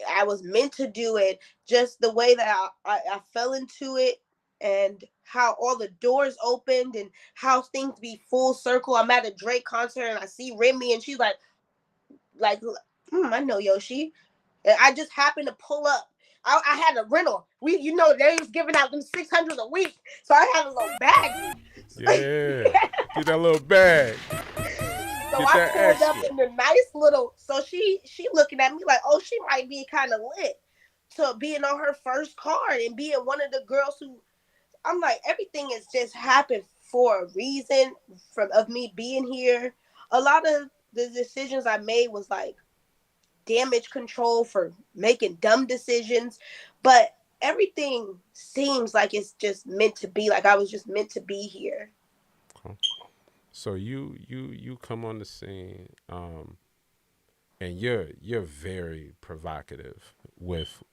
I was meant to do it. Just the way that I fell into it, and how all the doors opened, and how things be full circle. I'm at a Drake concert and I see Remy, and she's like, I know Yoshi. And I just happened to pull up. I had a rental. They was giving out them 600 a week, so I had a little bag. Yeah, get that little bag, So get I that pulled up extra. in the nice little. So she looking at me like, oh, she might be kind of lit to being on her first card and being one of the girls who. I'm like, everything has just happened for a reason from of me being here. A lot of the decisions I made was like damage control for making dumb decisions, but everything seems like it's just meant to be. Like I was just meant to be here. Okay. So you come on the scene, and you're very provocative with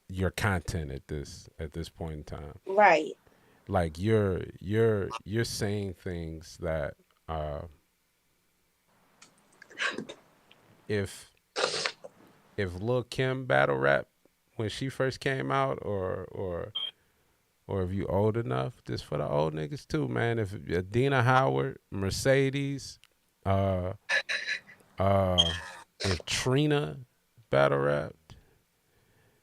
your content at this point in time. Right. Like you're saying things that uh if Lil Kim battle rap when she first came out, or if you old enough, just for the old niggas too, man. If Adina Howard, Mercedes, uh uh if Trina battle rap.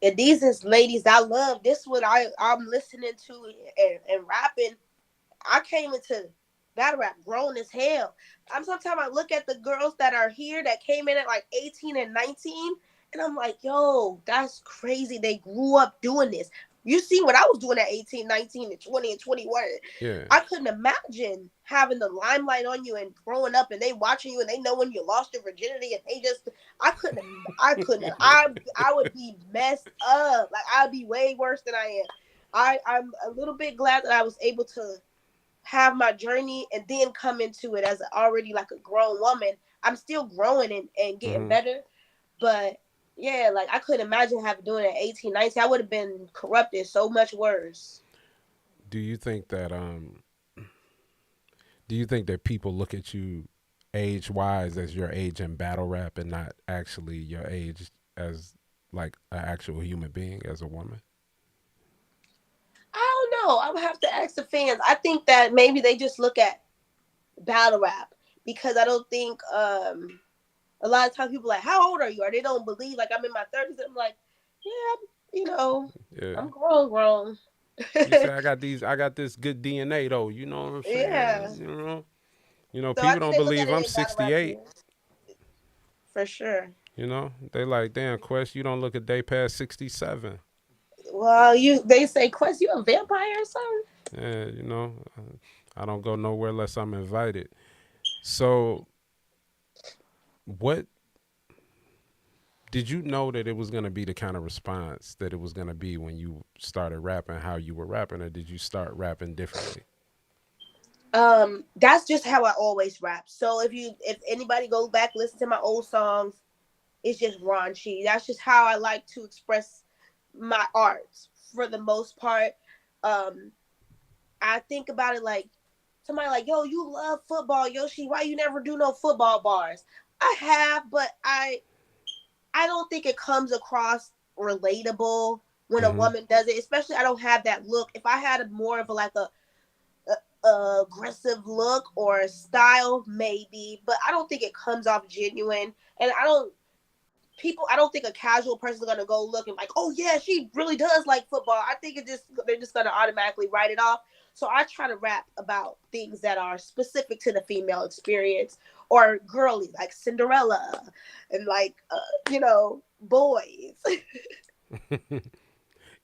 And these is ladies I love. This what I'm listening to and rapping. I came into battle rap grown as hell. Sometimes I look at the girls that are here that came in at like 18 and 19, and I'm like, yo, that's crazy. They grew up doing this. You see what I was doing at 18, 19, and 20 and 21. Yeah. I couldn't imagine having the limelight on you and growing up and they watching you and they know when you lost your virginity and they just I would be messed up. Like I'd be way worse than I am. I'm a little bit glad that I was able to have my journey and then come into it as already like a grown woman. I'm still growing and getting Mm-hmm. better, but yeah, like I couldn't imagine having doing it at 18, 19. I would have been corrupted so much worse. Do you think that people look at you age wise as your age in battle rap and not actually your age as like an actual human being, as a woman? I don't know. I would have to ask the fans. I think that maybe they just look at battle rap because I don't think a lot of times people are like, how old are you? Or they don't believe like I'm in my 30s. I'm like, yeah, Yeah. I'm grown. You say I got this good DNA though. You know what I'm Yeah. saying? You know, So I people think don't they look at believe it I'm in battle rap 68. years. For sure. You know, they like, damn, Quest, you don't look a day past 67. Well, they say, Quest, you a vampire or something? Yeah, I don't go nowhere unless I'm invited. So, what did you know that it was going to be the kind of response that it was going to be when you started rapping, how you were rapping, or did you start rapping differently? That's just how I always rap. So if anybody goes back, listen to my old songs, it's just raunchy. That's just how I like to express my art for the most part. Um, I think about it like somebody like, yo, you love football, Yoshi. Why you never do no football bars? I have, but I don't think it comes across relatable when a Mm-hmm. woman does it. Especially, I don't have that look. If I had more of a aggressive look or style, maybe, but I don't think it comes off genuine. And I don't think a casual person is gonna go look and like, oh yeah, she really does like football. I think they're just gonna automatically write it off. So I try to rap about things that are specific to the female experience or girly, like Cinderella and like boys.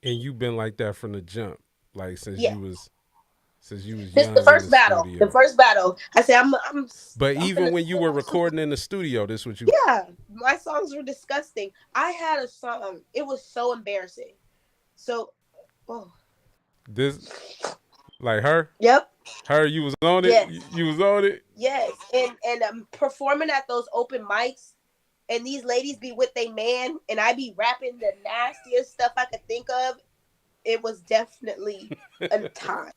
And you've been like that from the jump, like Yeah, since you was this is the young in the first battle. The studio. first battle, I said But I'm even gonna when you were recording in the studio, this what you yeah. My songs were disgusting. I had a song. It was so embarrassing. So, oh, this like her. yep. Her, you was on it. Yes. You was on it. Yes, and I'm performing at those open mics, and these ladies be with their man, and I be rapping the nastiest stuff I could think of. It was definitely a time,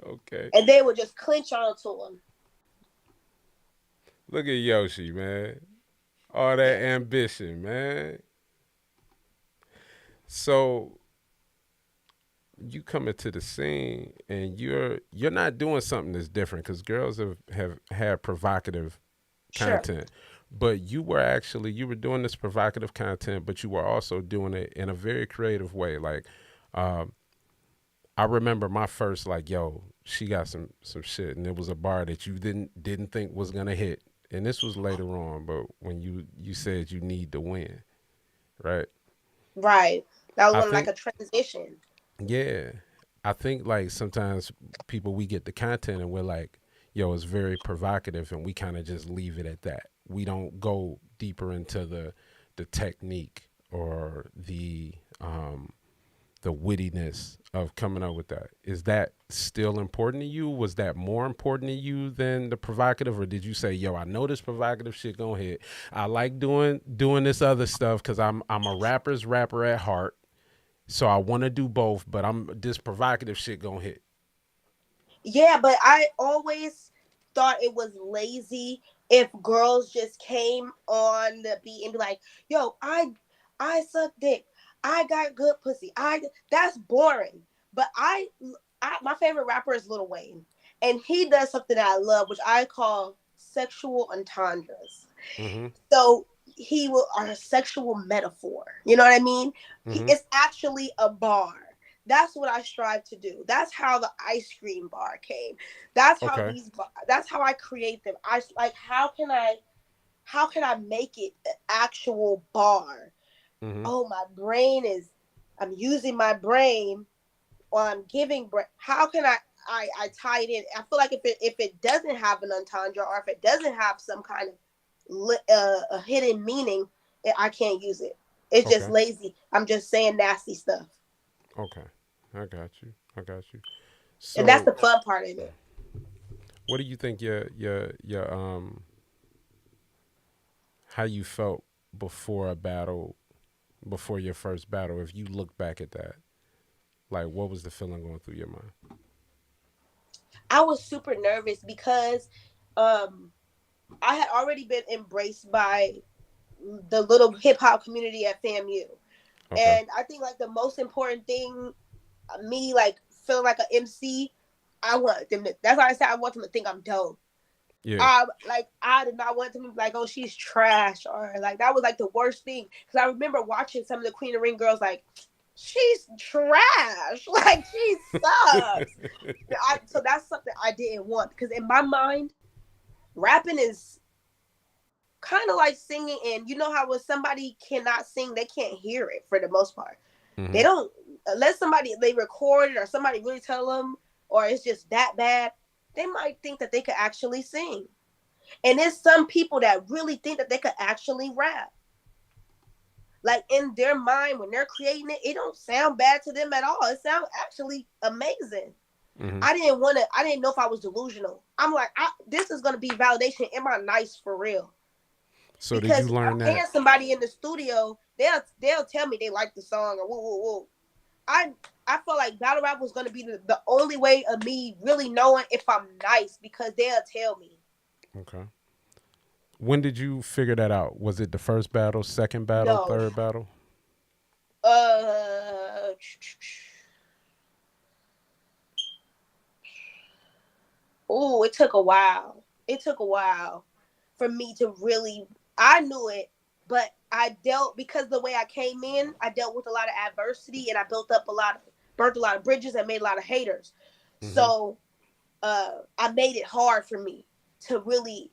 Okay. and they would just clinch onto him. Look at Yoshi, man. All that Yeah, ambition, man. So you come into the scene and you're not doing something that's different because girls have had provocative sure. content, but you were doing this provocative content, but you were also doing it in a very creative way. Like, um, I remember my first like, yo, she got some shit, and it was a bar that you didn't think was gonna hit, and this was later on, but when you said you need to win, right? Right. That was I one like think a transition. Yeah. I think like sometimes people we get the content and we're like, yo, it's very provocative and we kind of just leave it at that. We don't go deeper into the technique or the wittiness of coming up with that. Is that still important to you? Was that more important to you than the provocative, or did you say, yo, I know this provocative shit gonna hit. I like doing this other stuff because I'm a rapper's rapper at heart, So I want to do both, but I'm this provocative shit gonna hit. Yeah, but I always thought it was lazy if girls just came on the beat and be like, "Yo, I suck dick. I got good pussy." I That's boring. But my favorite rapper is Lil Wayne, and he does something that I love, which I call sexual entendres. Mm-hmm. So he will are a sexual metaphor. You know what I mean? Mm-hmm. It's actually a bar. That's what I strive to do. That's how the ice cream bar came. That's how Okay. that's how I create them. I like how can I make it an actual bar? Mm-hmm. Oh, my brain is I'm using my brain or I'm giving brain. How can I tie it in? I feel like if it doesn't have an entendre or if it doesn't have some kind of a hidden meaning, I can't use it. It's just Okay. lazy. I'm just saying nasty stuff, Okay. I got you. I got you. and that's So, the fun part of it. what do you think your how you felt before a battle, before your first battle? If you look back at that, like what was the feeling going through your mind? I was super nervous because um, I had already been embraced by the little hip hop community at FAMU, Okay. and I think like the most important thing, me like feeling like an MC, I want them to. That's why I said I want them to think I'm dope. Yeah. I did not want them to be like, oh, she's trash, or like that was like the worst thing. Because I remember watching some of the Queen of the Ring girls like, she's trash, like she sucks. So that's something I didn't want because in my mind, rapping is kind of like singing, and you know how when somebody cannot sing, they can't hear it for the most part. Mm-hmm. They don't unless somebody they record it or somebody really tell them, or it's just that bad. They might think that they could actually sing. And there's some people that really think that they could actually rap. Like in their mind, when they're creating it, it don't sound bad to them at all. It sounds actually amazing. Mm-hmm. I didn't want to. I didn't know if I was delusional. I'm like, this is gonna be validation. Am I nice for real? So did you Because learn I'm that? paying somebody in the studio. They'll tell me they like the song or woo woo woo. I I felt like battle rap was gonna be the only way of me really knowing if I'm nice because they'll tell me. Okay. When did you figure that out? Was it the first battle, second battle, No. third battle? Uh, oh, it took a while. It took a while for me to really. I knew it, but I dealt because the way I came in, I dealt with a lot of adversity, and I burnt a lot of bridges, and made a lot of haters. Mm-hmm. So, I made it hard for me to really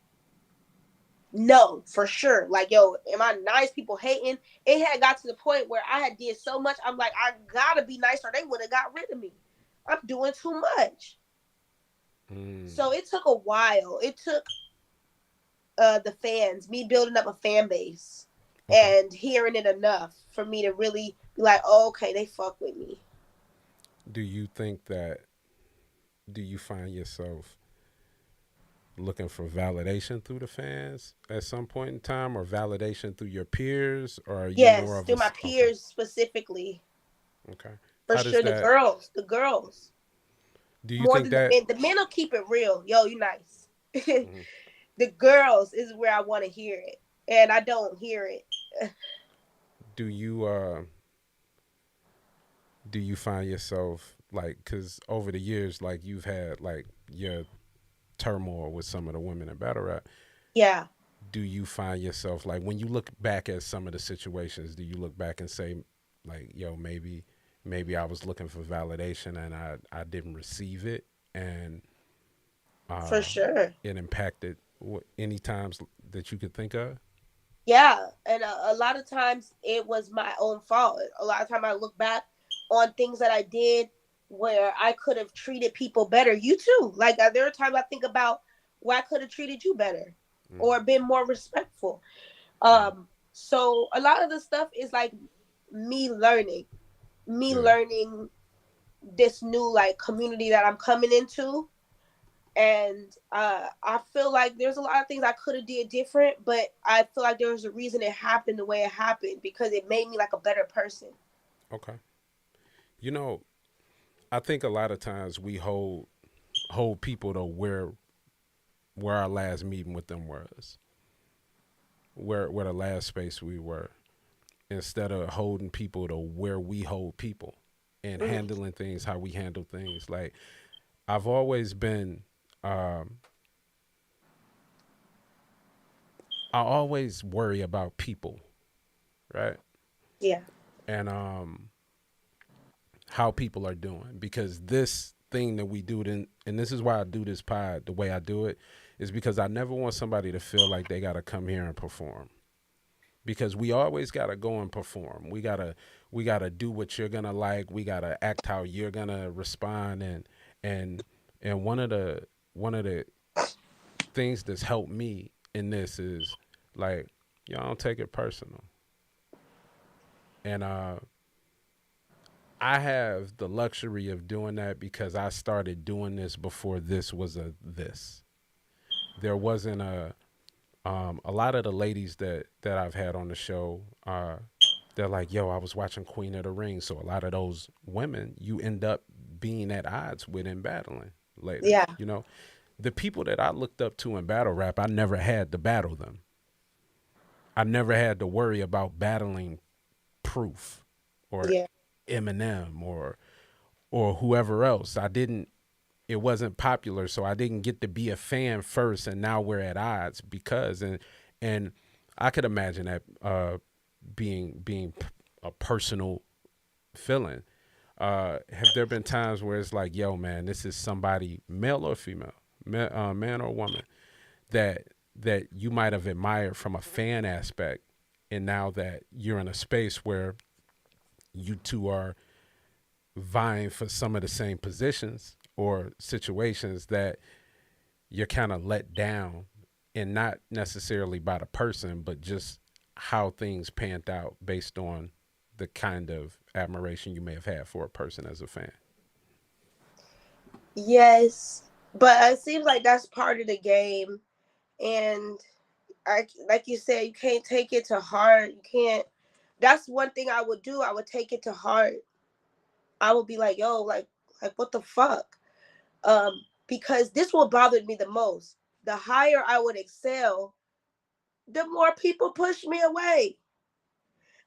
know for sure. Like, yo, am I nice? People hating. It had got to the point where I had did so much. I'm like, I gotta be nice, or they would have got rid of me. I'm doing too much. Mm. So it took a while. It took the fans, me building up a fan base Okay. and hearing it enough for me to really be like, oh, okay, they fuck with me. Do you think that, do you find yourself looking for validation through the fans at some point in time, or validation through your peers, or are you more Yes, of a through my okay? peers specifically. Okay. For How does sure, that, the girls. do you More think than the that, men. The men will keep it real. Yo, you nice. mhm. The girls is where I want to hear it. And I don't hear it. do you do you find yourself like, because over the years, like you've had like your turmoil with some of the women in battle rap, Yeah. do you find yourself like when you look back at some of the situations, do you look back and say like, yo, maybe I was looking for validation and I didn't receive it, and For uh sure. it impacted any times that you could think of? Yeah. And a lot of times it was my own fault. A lot of time I look back on things that I did where I could have treated people better. You too. Like there are times I think about where I could have treated you better Mm-hmm. or been more respectful. Mm-hmm. So a lot of the stuff is like me learning, me Yeah. learning this new like community that I'm coming into. And I feel like there's a lot of things I could have did different, but I feel like there was a reason it happened the way it happened because it made me like a better person. Okay. You know, I think a lot of times we hold people to where our last meeting with them was, where the last space we were, instead of holding people to where we hold people and Mm, handling things how we handle things. Like I've always been, um, I always worry about people, right? yeah. And how people are doing, because this thing that we do, then, and this is why I do this pod the way I do it, is because I never want somebody to feel like they got to come here and perform, because we always got to go and perform. We got to do what you're going to like. We got to act how you're going to respond, and and one of the things that's helped me in this is like, y'all don't take it personal. And I have the luxury of doing that because I started doing this before this was a this. There wasn't a lot of the ladies that I've had on the show, they're like, yo, I was watching Queen of the Ring. So a lot of those women you end up being at odds with and battling later. Yeah. You know, the people that I looked up to in battle rap, I never had to battle them. I never had to worry about battling Proof or Yeah. Eminem or whoever else. I didn't, it wasn't popular, so I didn't get to be a fan first, and now we're at odds because, and I could imagine that being a personal feeling. Have there been times where it's like, yo, man, this is somebody, male or female, man or woman, that you might have admired from a fan aspect, and now that you're in a space where you two are vying for some of the same positions or situations, that you're kind of let down, and not necessarily by the person, but just how things panned out based on the kind of admiration you may have had for a person as a fan. Yes. But it seems like that's part of the game. And like you said, you can't take it to heart. You can't. That's one thing I would do. I would take it to heart. I would be like, yo, like what the fuck? Because this will bother me the most. The higher I would excel, the more people push me away.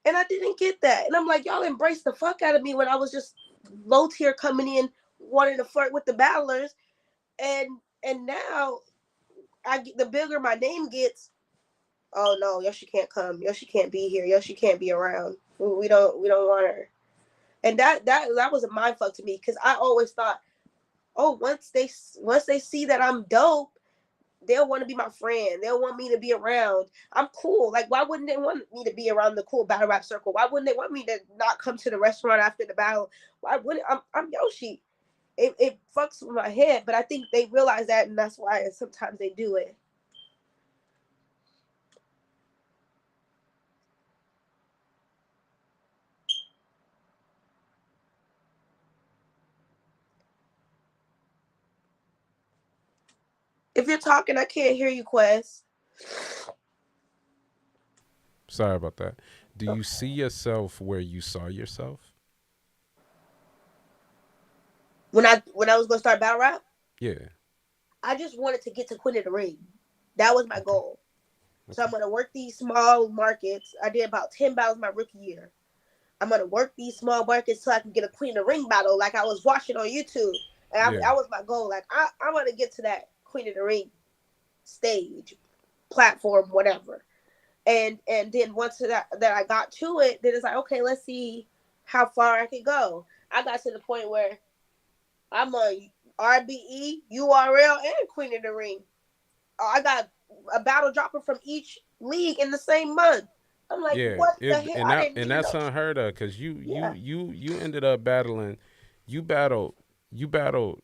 And I didn't get that. And I'm like, y'all embraced the fuck out of me when I was just low tier coming in, wanting to flirt with the battlers. And now the bigger my name gets, oh no, Yoshi can't come. Yoshi can't be here. Yoshi can't be around. We don't want her. And that was a mind fuck to me, because I always thought, oh, once they see that I'm dope, they'll want to be my friend. They'll want me to be around. I'm cool. Like, why wouldn't they want me to be around the cool battle rap circle? Why wouldn't they want me to not come to the restaurant after the battle? Why wouldn't I'm Yoshi? It fucks with my head, but I think they realize that, and that's why sometimes they do it. If you're talking, I can't hear you, Quest. Sorry about that. Do you see yourself where you saw yourself? When I was gonna start battle rap, Yeah. I just wanted to get to Queen of the Ring. That was my Okay. goal. So I'm Okay. gonna work these small markets. I did about 10 battles my rookie year. I'm gonna work these small markets so I can get a Queen of the Ring battle, like I was watching on YouTube. And Yeah. that was my goal. Like I want to get to that Queen of the Ring stage, platform, whatever. And then once that I got to it, then it's like, okay, let's see how far I can go. I got to the point where I'm on RBE, URL, and Queen of the Ring. I got a battle dropper from each league in the same month. I'm like, Yeah, what the it hell? and I that didn't and even that's know. unheard of, because Yeah. you ended up battling, you battled you battled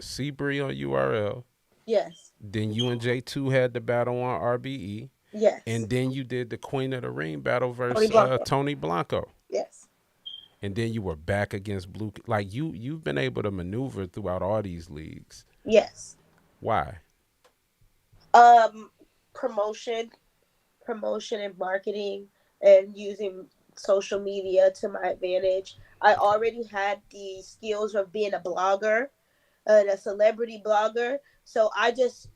Seabree on URL, Yes. then you and J2 had the battle on RBE, Yes. and then you did the Queen of the Ring battle Tony versus Blanco. Tony Blanco, Yes. and then you were back against Blue. Like you've been able to maneuver throughout all these leagues. Yes. Why? Um, promotion, promotion and marketing, and using social media to my advantage. I Okay. already had the skills of being a blogger and a celebrity blogger. So I just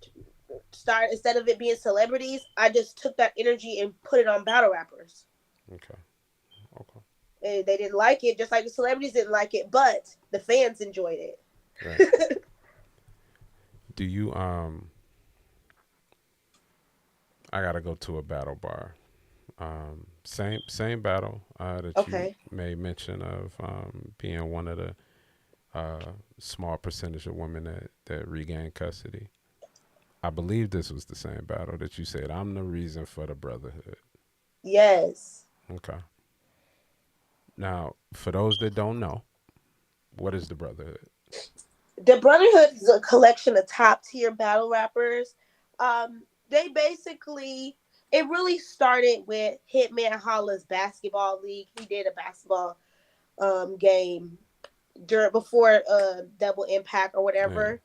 started, instead of it being celebrities, I just took that energy and put it on battle rappers. Okay. Okay. And they didn't like it, just like the celebrities didn't like it, but the fans enjoyed Right. it. Do you I gotta go to a battle bar. Same battle that you Okay. made mention of being one of the small percentage of women that regain custody. I believe this was the same battle that you said I'm the reason for the brotherhood. Yes. Okay. Now, for those that don't know, what is the brotherhood? The Brotherhood is a collection of top tier battle rappers. They basically, it really started with Hitman Holla's basketball league. He did a basketball game during before Double Impact or Yeah. whatever,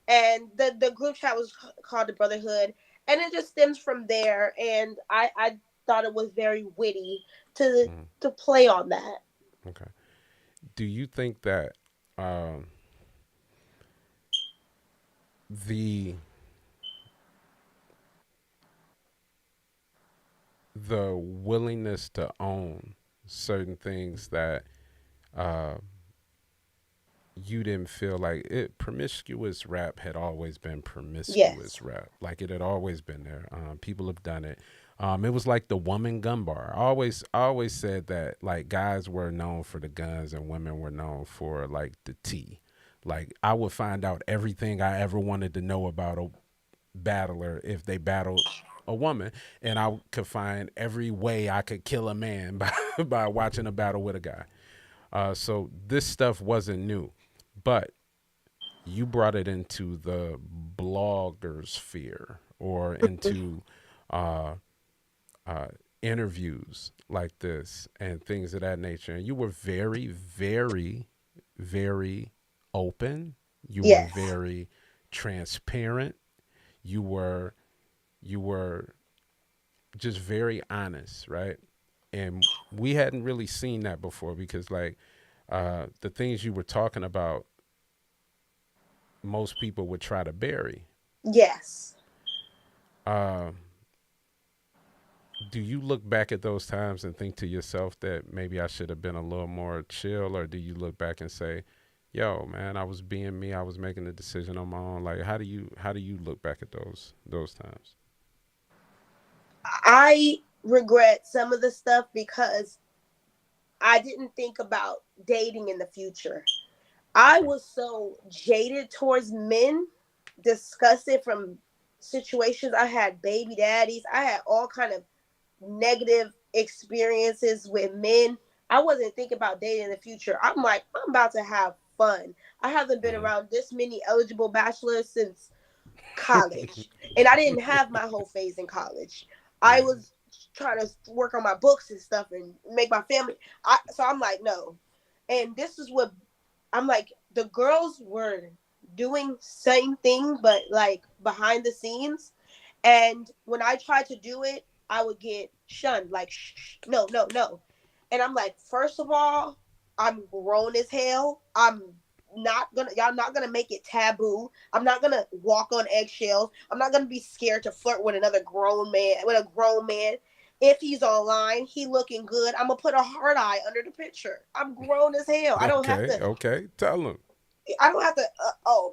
and the group chat was called the Brotherhood, and it just stems from there. And I thought it was very witty to Mhm. to play on that. Okay. Do you think that um, the willingness to own certain things that uh, you didn't feel like it, promiscuous rap had always been Yes. promiscuous rap, like it had always been there. People have done it. It was like the woman gun bar. I always said that like guys were known for the guns and women were known for like the tea. Like I would find out everything I ever wanted to know about a battler if they battled a woman, and I could find every way I could kill a man by watching a battle with a guy. So this stuff wasn't new, but you brought it into the blogger sphere or into uh, uh, interviews like this and things of that nature. And you were very, very, very open. You were Yes. very transparent. You were you were just very honest, right? And we hadn't really seen that before because like the things you were talking about most people would try to bury. Yes. Uh, do you look back at those times and think to yourself that maybe I should have been a little more chill, or do you look back and say, "Yo, man, I was being me. I was making a decision on my own." Like, how do you look back at those times? I regret some of the stuff because I didn't think about dating in the future. I Okay. was so jaded towards men, disgusted from situations. I had baby daddies. I had all kind of negative experiences with men. I wasn't thinking about dating in the future. I'm like, I'm about to have fun. I haven't been Mm-hmm. around this many eligible bachelors since college. And I didn't have my whole phase in college. I Right. was trying to work on my books and stuff and make my family. So I'm like, no. And this is what I'm like, the girls were doing same thing but like behind the scenes, and when I tried to do it, I would get shunned. Like, shh, no, no, no. And I'm like, first of all, I'm grown as hell. Y'all not gonna make it taboo. I'm not gonna walk on eggshells. I'm not gonna be scared to flirt with another grown man, with a grown man. If he's online, he looking good, I'm gonna put a heart eye under the picture. I'm grown as hell. Okay. Okay. Tell them. I don't have to.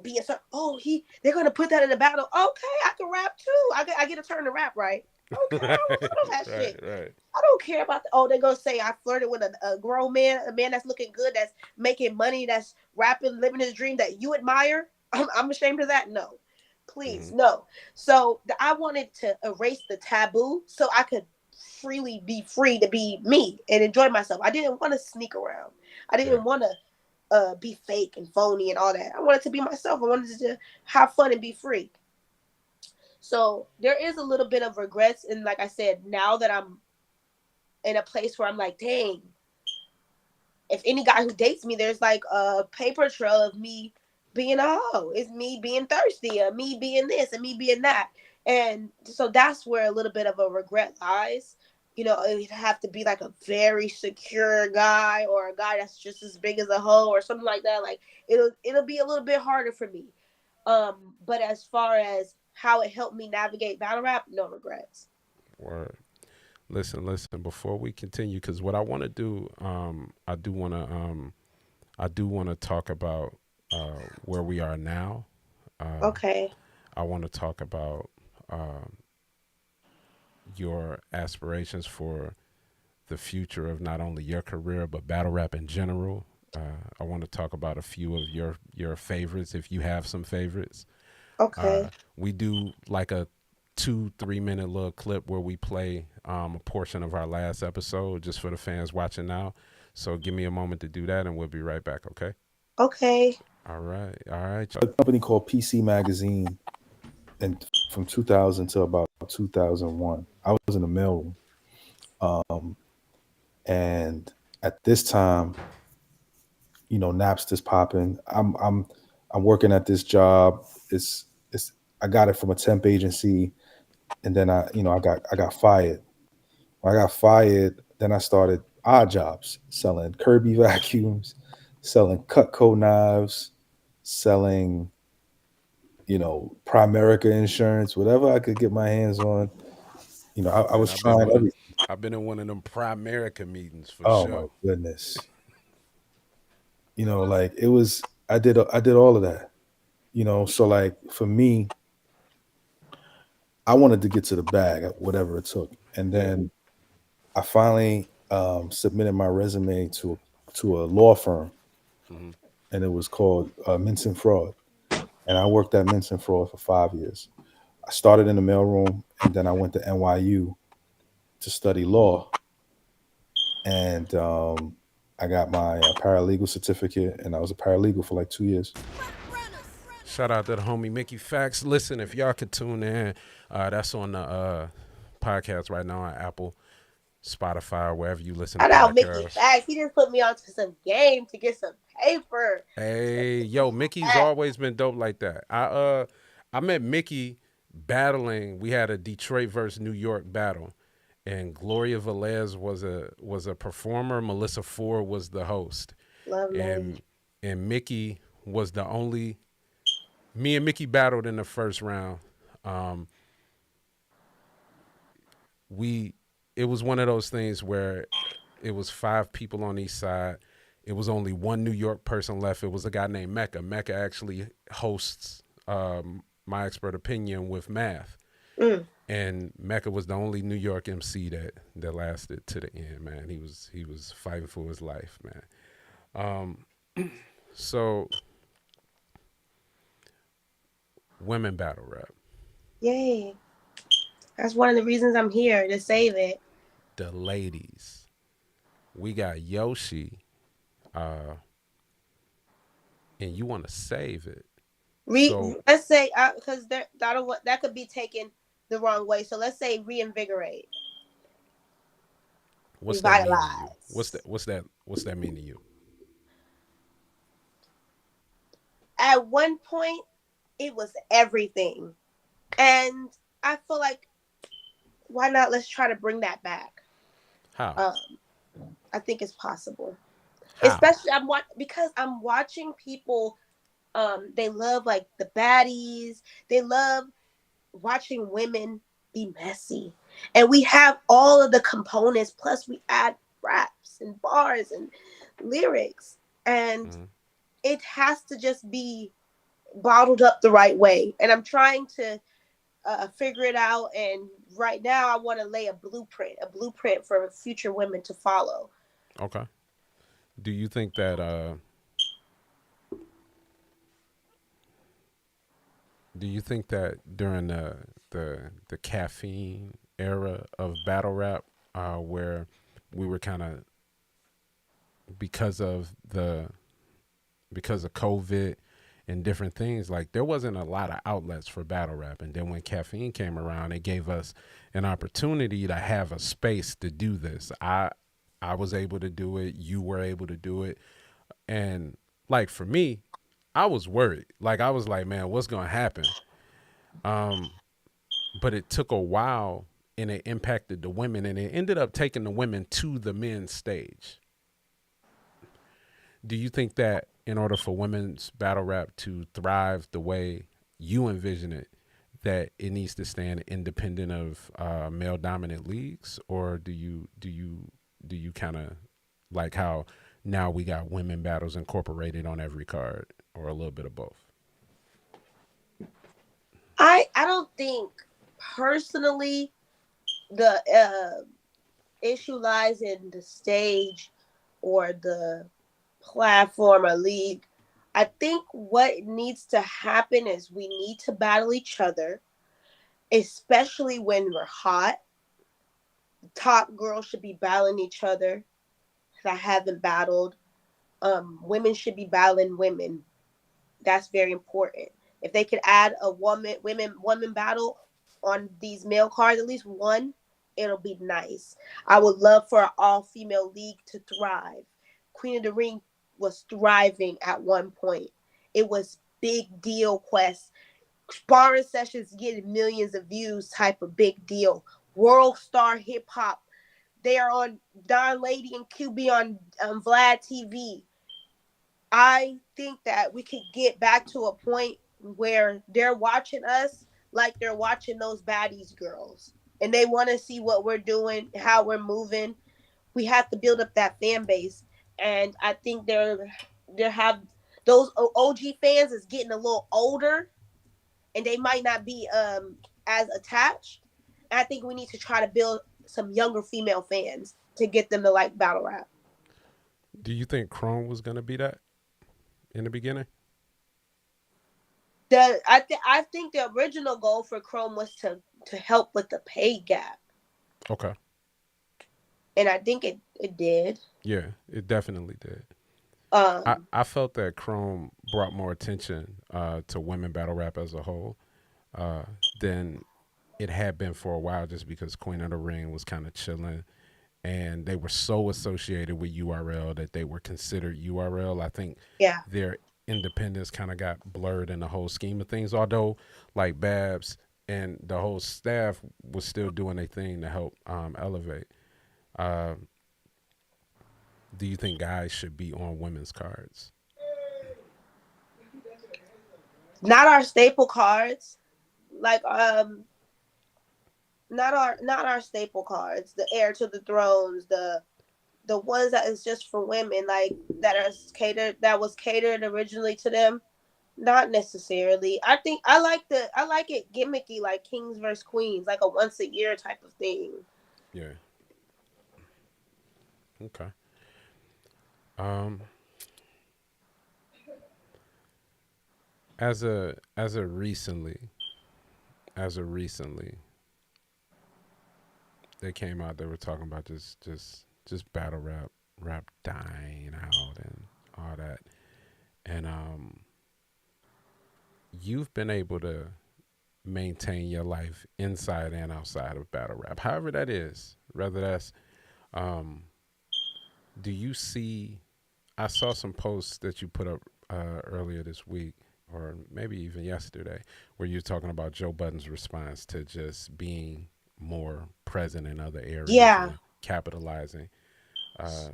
Be a certain. Oh, they're gonna put that in the battle. Okay, I can rap too. I get a turn to rap, right? Okay, I don't want none of that Right. shit. Right. I don't care about the. Oh, they're gonna say I flirted with a grown man, a man that's looking good, that's making money, that's rapping, living his dream that you admire. I'm ashamed of that. No, please, Mm-hmm. no. So I wanted to erase the taboo so I could freely be free to be me and enjoy myself. I didn't want to sneak around. I Yeah. didn't want to be fake and phony and all that. I wanted to be myself. I wanted to have fun and be free. So there is a little bit of regrets. And like I said, now that I'm in a place where I'm like, dang, if any guy who dates me, there's like a paper trail of me being a hoe. It's me being thirsty, or me being this and me being that. And so that's where a little bit of a regret lies. you know, it'd have to be like a very secure guy or a guy that's just as big as a hoe or something like that. Like it'll be a little bit harder for me. But as far as how it helped me navigate battle rap, no regrets. Word. Listen. Before we continue, because what I want to do, I do want to talk about where we are now. Uh, Okay. I want to talk about your aspirations for the future of not only your career but battle rap in general. I want to talk about a few of your favorites, if you have some favorites. Okay. We do like a 2 3 minute little clip where we play a portion of our last episode just for the fans watching now. So give me a moment to do that, and we'll be right back. Okay. Okay. All right. A company called PC Magazine, and from 2000 to about 2001, I was in the mailroom, um, and at this time, Napster's popping. I'm working at this job. It's I got it from a temp agency, and then I got fired. When I got fired, then I started odd jobs, selling Kirby vacuums, selling Cutco knives, selling Primerica insurance, whatever I could get my hands on. I Man, was trying everything. I've been in one of them Primerica meetings for Oh my sure. goodness. Like it was I did all of that. So like for me, I wanted to get to the bag, whatever it took. And Yeah. then I finally submitted my resume to a law firm, Hmm. and it was called Mints and Fraud. And I worked at Mints and Fraud for 5 years. I started in the mailroom, and then I went to NYU to study law, and I got my paralegal certificate, and I was a paralegal for like 2 years. Shout out to the homie Mickey Facts. Listen, if y'all could tune in, that's on the podcast right now on Apple, Spotify, wherever you listen to Shout out Mickey podcasts. Facts. He just put me onto some game to get some paper. Hey, yo, Mickey's Facts. always been dope like that. I met Mickey battling. We had a Detroit versus New York battle, and Gloria Velez was a performer. Melissa Ford was the host, Love Melly. and Mickey was the only. Me and Mickey battled in the first round. Um, we it was one of those things where it was 5 people on each side. It was only one New York person left. It was a guy named Mecca. Mecca actually hosts My Expert Opinion with Math. Mm. And Mecca was the only New York MC that lasted to the end, man. He was fighting for his life, man. So women battle rap. Yay. That's one of the reasons I'm here to save it. The ladies. We got Yoshi, uh, and you want to save it. So Let's say because that could be taken the wrong way. So let's say reinvigorate, what's that mean to you? revitalize. What's that mean to you? At one point, it was everything, and I feel like why not? Let's try to bring that back. How? I think it's possible. How? Especially because I'm watching people. They love like the baddies. They love watching women be messy, and we have all of the components. Plus, we add raps and bars and lyrics, and Mm-hmm. it has to just be bottled up the right way. And I'm trying to figure it out. And right now, I want to lay a blueprint for future women to follow. Okay. Do you think that during the caffeine era of battle rap, where we were kind of because of the because of COVID and different things, like there wasn't a lot of outlets for battle rap. And then when caffeine came around, it gave us an opportunity to have a space to do this. I was able to do it. You were able to do it. And like for me, I was worried. Like I was like, man, what's gonna happen? But it took a while and it impacted the women, and it ended up taking the women to the men's stage. Do you think that in order for women's battle rap to thrive the way you envision it, that it needs to stand independent of male dominant leagues, or do you kind of like how now we got women battles incorporated on every card, or a little bit of both? I don't think personally the issue lies in the stage or the platform or league. I think what needs to happen is we need to battle each other, especially when we're hot. Top girls should be battling each other that haven't battled. Women should be battling women. That's very important. If they could add a women battle on these male cards, at least one, it'll be nice. I would love for an all-female league to thrive. Queen of the Ring was thriving at one point. It was big deal quest. Sparring sessions getting millions of views type of big deal. World Star Hip Hop. They are on Don Lady and QB on Vlad TV. I think that we could get back to a point where they're watching us like they're watching those baddies girls. And they want to see what we're doing, how we're moving. We have to build up that fan base. And I think they have those OG fans is getting a little older and they might not be as attached. And I think we need to try to build some younger female fans to get them to like battle rap. Do you think Chrome was gonna be that in the beginning? I think the original goal for Chrome was to help with the pay gap. Okay. And I think it did. Yeah, it definitely did. I felt that Chrome brought more attention to women battle rap as a whole than it had been for a while, just because Queen of the Ring was kind of chilling, and they were so associated with URL that they were considered URL. I think their independence kind of got blurred in the whole scheme of things, although like Babs and the whole staff was still doing their thing to help elevate. Do you think guys should be on women's cards? Not our staple cards. Like not our staple cards. The Heir to the Thrones, the ones that is just for women, like that was catered originally to them. Not necessarily. I think I like it gimmicky, like Kings versus Queens, like a once a year type of thing. Yeah. Okay. As a recently, they came out. They were talking about just battle rap dying out and all that, and you've been able to maintain your life inside and outside of battle rap, however that is. Whether that's, do you see? I saw some posts that you put up earlier this week, or maybe even yesterday, where you're talking about Joe Budden's response to just being more present in other areas, and capitalizing. My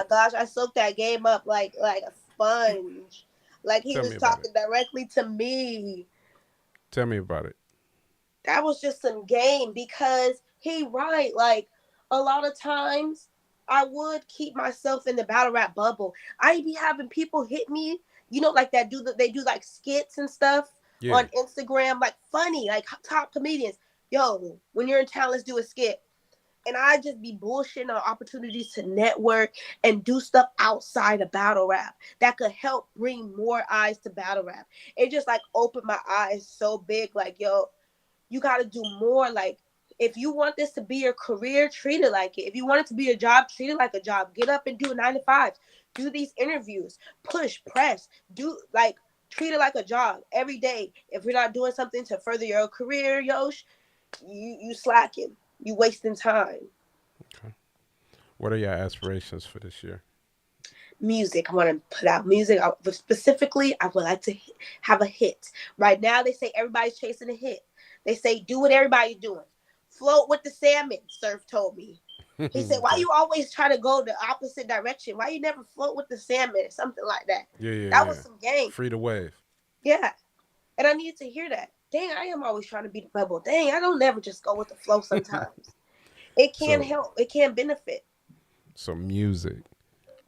gosh, I soaked that game up like a sponge. Like he was talking directly to me. Tell me about it. That was just some game, because he right. Like a lot of times I would keep myself in the battle rap bubble. I be having people hit me, like they do like skits and stuff on Instagram, like funny, like top comedians. Yo, when you're in town, let's do a skit. And I just be bullshitting on opportunities to network and do stuff outside of battle rap that could help bring more eyes to battle rap. It just like opened my eyes so big. Like, yo, you got to do more. Like, if you want this to be your career, treat it like it. If you want it to be a job, treat it like a job. Get up and do 9 to 5. Do these interviews. Push, press. Treat it like a job every day. If you're not doing something to further your career, Yosh, you slacking. You wasting time. Okay. What are your aspirations for this year? Music. I want to put out music. Specifically, I would like to have a hit. Right now, they say everybody's chasing a hit. They say do what everybody's doing. float with the salmon, Surf told me. He said, why Okay. you always try to go the opposite direction? Why you never float with the salmon or something like that? Yeah, yeah, That was yeah. some game. Free to wave. Yeah. And I needed to hear that. Dang, I am always trying to be the bubble. Dang, I don't never just go with the flow sometimes. It can So help. It can benefit. so music.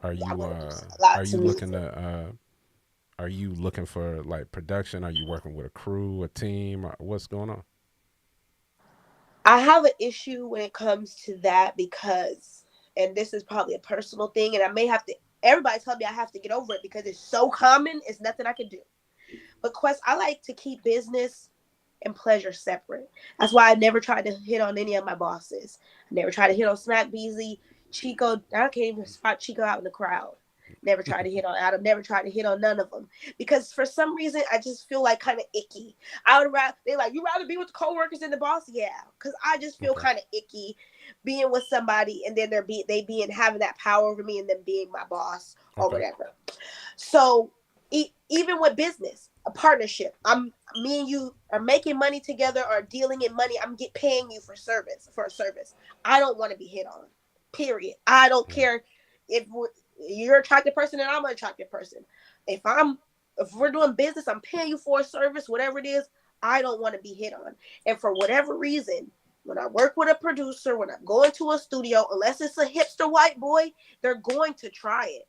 Are Yeah, I you want to do a lot are to you looking music. to are you looking for like production? Are you working with a crew, a team? What's going on? I have an issue when it comes to that because, and this is probably a personal thing, and I may have to, everybody tell me I have to get over it because it's so common, it's nothing I can do. But Quest, I like to keep business and pleasure separate. That's why I never tried to hit on any of my bosses. I never tried to hit on Smack Beasley, Chico. I can't even spot Chico out in the crowd. Never tried to hit on Adam. Never tried to hit on none of them because for some reason I just feel like kind of icky. I would rather they like you rather be with the coworkers than the boss. Yeah, because I just feel Okay. kind of icky being with somebody and then they being having that power over me and then being my boss or Okay. whatever. So even with business, a partnership, me and you are making money together or dealing in money. I'm get paying you for a service. I don't want to be hit on. Period. I don't Mm. care if you're an attractive person and I'm an attractive person. If I'm if we're doing business, I'm paying you for a service, whatever it is. I don't want to be hit on. And for whatever reason, when I work with a producer, when I go into a studio, unless it's a hipster white boy, they're going to try it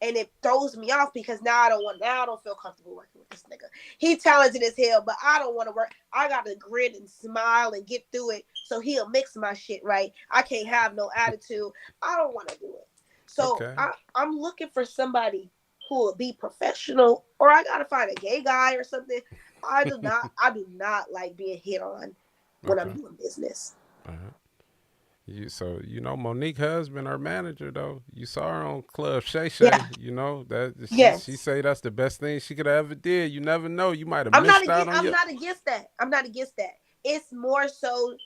and it throws me off because now I don't feel comfortable working with this nigga. He talented as hell, but I don't want to work. I gotta grin and smile and get through it so he'll mix my shit right. I can't have no attitude. I don't want to do it. So Okay. I'm looking for somebody who will be professional, or I gotta find a gay guy or something. I do not like being hit on when I'm Okay. doing business. Uh-huh. So Monique husband, her manager though. You saw her on Club Shay Yeah. Shay. You know that she Yes. say that's the best thing she could have ever did. You never know. You might have missed out on I'm your. not against that. I'm not against that. It's more so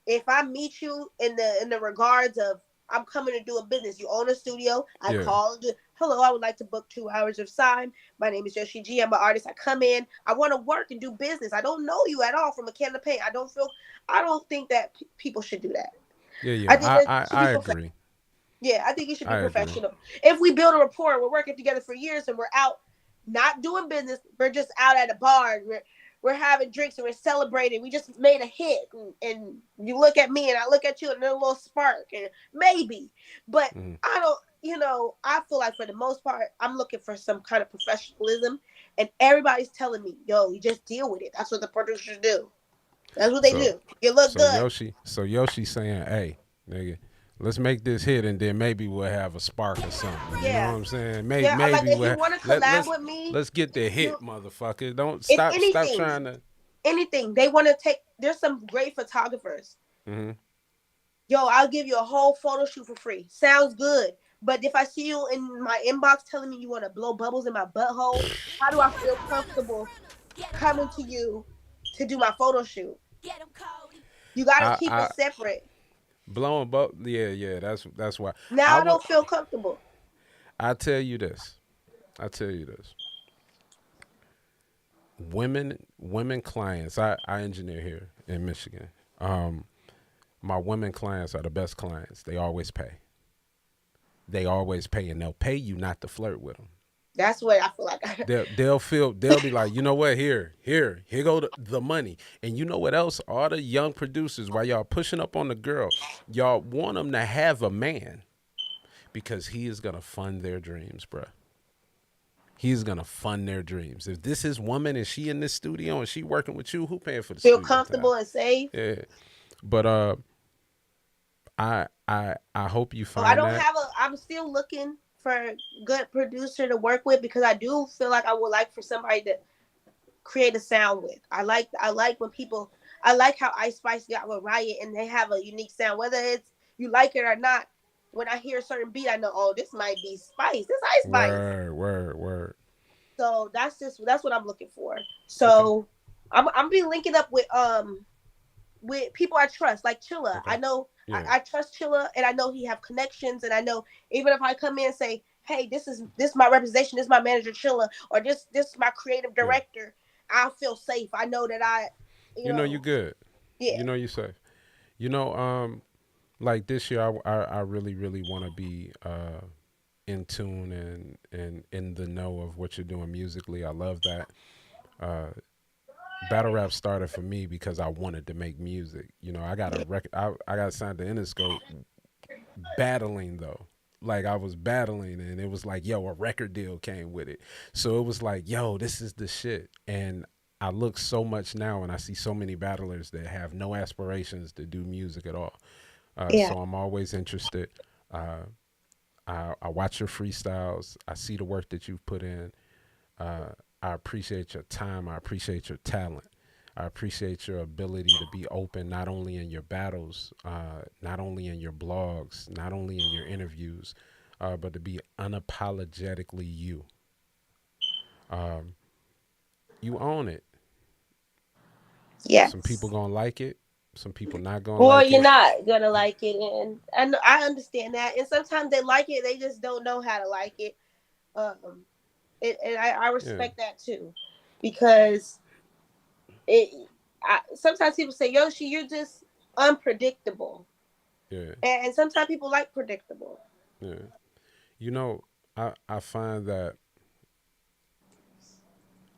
if I meet you in the regards of I'm coming to do a business, you own a studio, I Yeah. call, hello, I would like to book 2 hours of time. My name is Yoshi G. I'm an artist. I come in, I want to work and do business. I don't know you at all from a can of paint. I don't think that people should do that. Yeah. I Yeah. think that should be I professional. agree. Yeah, I think you should be I agree. professional. If we build a rapport, we're working together for years and we're out not doing business, we're just out at a bar. We're having drinks and we're celebrating. We just made a hit, and you look at me and I look at you, and there's a little spark, and maybe. But Mm. I don't. I feel like for the most part, I'm looking for some kind of professionalism, and everybody's telling me, "Yo, you just deal with it." That's what the producers do. That's what they So do. You look so good. Yoshi saying, hey, nigga, let's make this hit and then maybe we'll have a spark or something. You know what Yeah, I'm saying? yeah. I like Maybe if you we'll want to let collab let's with me. let's get the You hit, motherfucker. Don't If stop anything, trying to. they want to take. There's some great photographers. Hmm. Yo, I'll give you a whole photo shoot for free. Sounds good. But if I see you in my inbox telling me you want to blow bubbles in my butthole, how do I feel comfortable coming to you to do my photo shoot? You got to keep I it separate. blowing but yeah. That's why I Now I would. don't feel comfortable. I tell you this. I tell you this. Women clients. I engineer here in Michigan. Um, my women clients are the best clients. They always pay. They always pay, and they'll pay you not to flirt with them. That's what I feel like. They'll be like, you know what, here go the money. And you know what else, all the young producers, while y'all pushing up on the girl, y'all want them to have a man because he is gonna fund their dreams, bruh. He's gonna fund their dreams. If this is woman and she in this studio and she working with you, who paying for the Feel studio time? comfortable and safe. Yeah. But I hope you So I find don't that. have a. I'm still looking for a good producer to work with because I do feel like I would like for somebody to create a sound with. I like when people. I like how Ice Spice got with Riot and they have a unique sound. Whether it's you like it or not, when I hear a certain beat, I know, oh, this might be Spice. This Ice Spice. Word. So that's what I'm looking for. Okay. So I'm be linking up with people I trust, like Chilla. Okay. I know Yeah. I trust Chilla, and I know he have connections, and I know even if I come in and say, "Hey, this is my representation, this is my manager Chilla, or this is my creative Yeah. director," I feel safe. I know that I, you You know you know, good. yeah, You know you safe. You know, like this year, I really really want to be in tune and in the know of what you're doing musically. I love that. Uh, Battle rap started for me because I wanted to make music. You know, I got a record. I got signed to Interscope battling though. Like I was battling, and it was like, yo, a record deal came with it. So it was like, yo, this is the shit. And I look so much now, and I see so many battlers that have no aspirations to do music at all. Yeah. So I'm always interested. Uh, I watch your freestyles. I see the work that you've put in. Uh, I appreciate your time. I appreciate your talent. I appreciate your ability to be open, not only in your battles, not only in your blogs, not only in your interviews, but to be unapologetically you. Um, you own it. Some people Yes. gonna like it. Some people not gonna Or like you're it. not gonna like it, and I understand that. And sometimes they like it, they just don't know how to like it. Um, and I Yeah, respect that too, because it. Sometimes people say, Yoshi, you're just unpredictable, yeah, and sometimes people like predictable. yeah. You know, I find that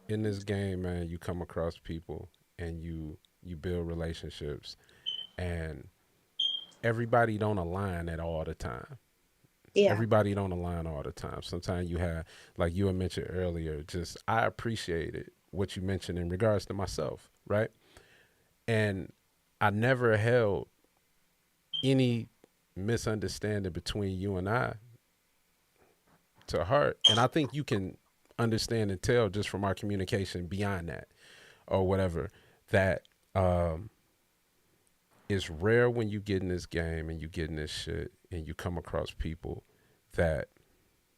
in this game, man, you come across people and you build relationships, and everybody don't align at all the time. Yeah. Everybody don't align all the time. Sometimes you have, like you had mentioned earlier, just I appreciated what you mentioned in regards to myself, right? And I never held any misunderstanding between you and I to heart. And I think you can understand and tell just from our communication beyond that or whatever that um it's rare when you get in this game and you get in this shit and you come across people that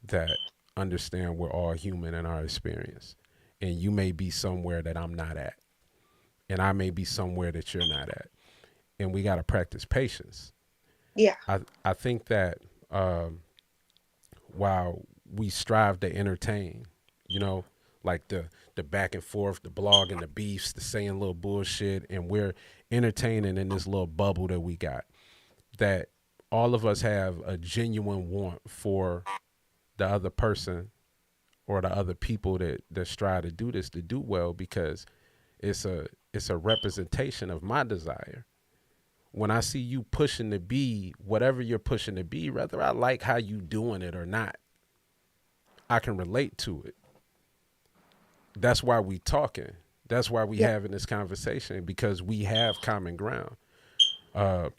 that understand we're all human in our experience. And you may be somewhere that I'm not at. And I may be somewhere that you're not at. And we got to practice patience. Yeah. I think that um, while we strive to entertain, you know, like the back and forth, the blog and the beefs, the saying little bullshit, and we're entertaining in this little bubble that we got, that all of us have a genuine want for the other person or the other people that strive to do this to do well, because it's a representation of my desire. When I see you pushing to be whatever you're pushing to be, whether I like how you doing it or not, I can relate to it. That's why we talking. That's why we Yeah. having this conversation, because we have common ground. Uh,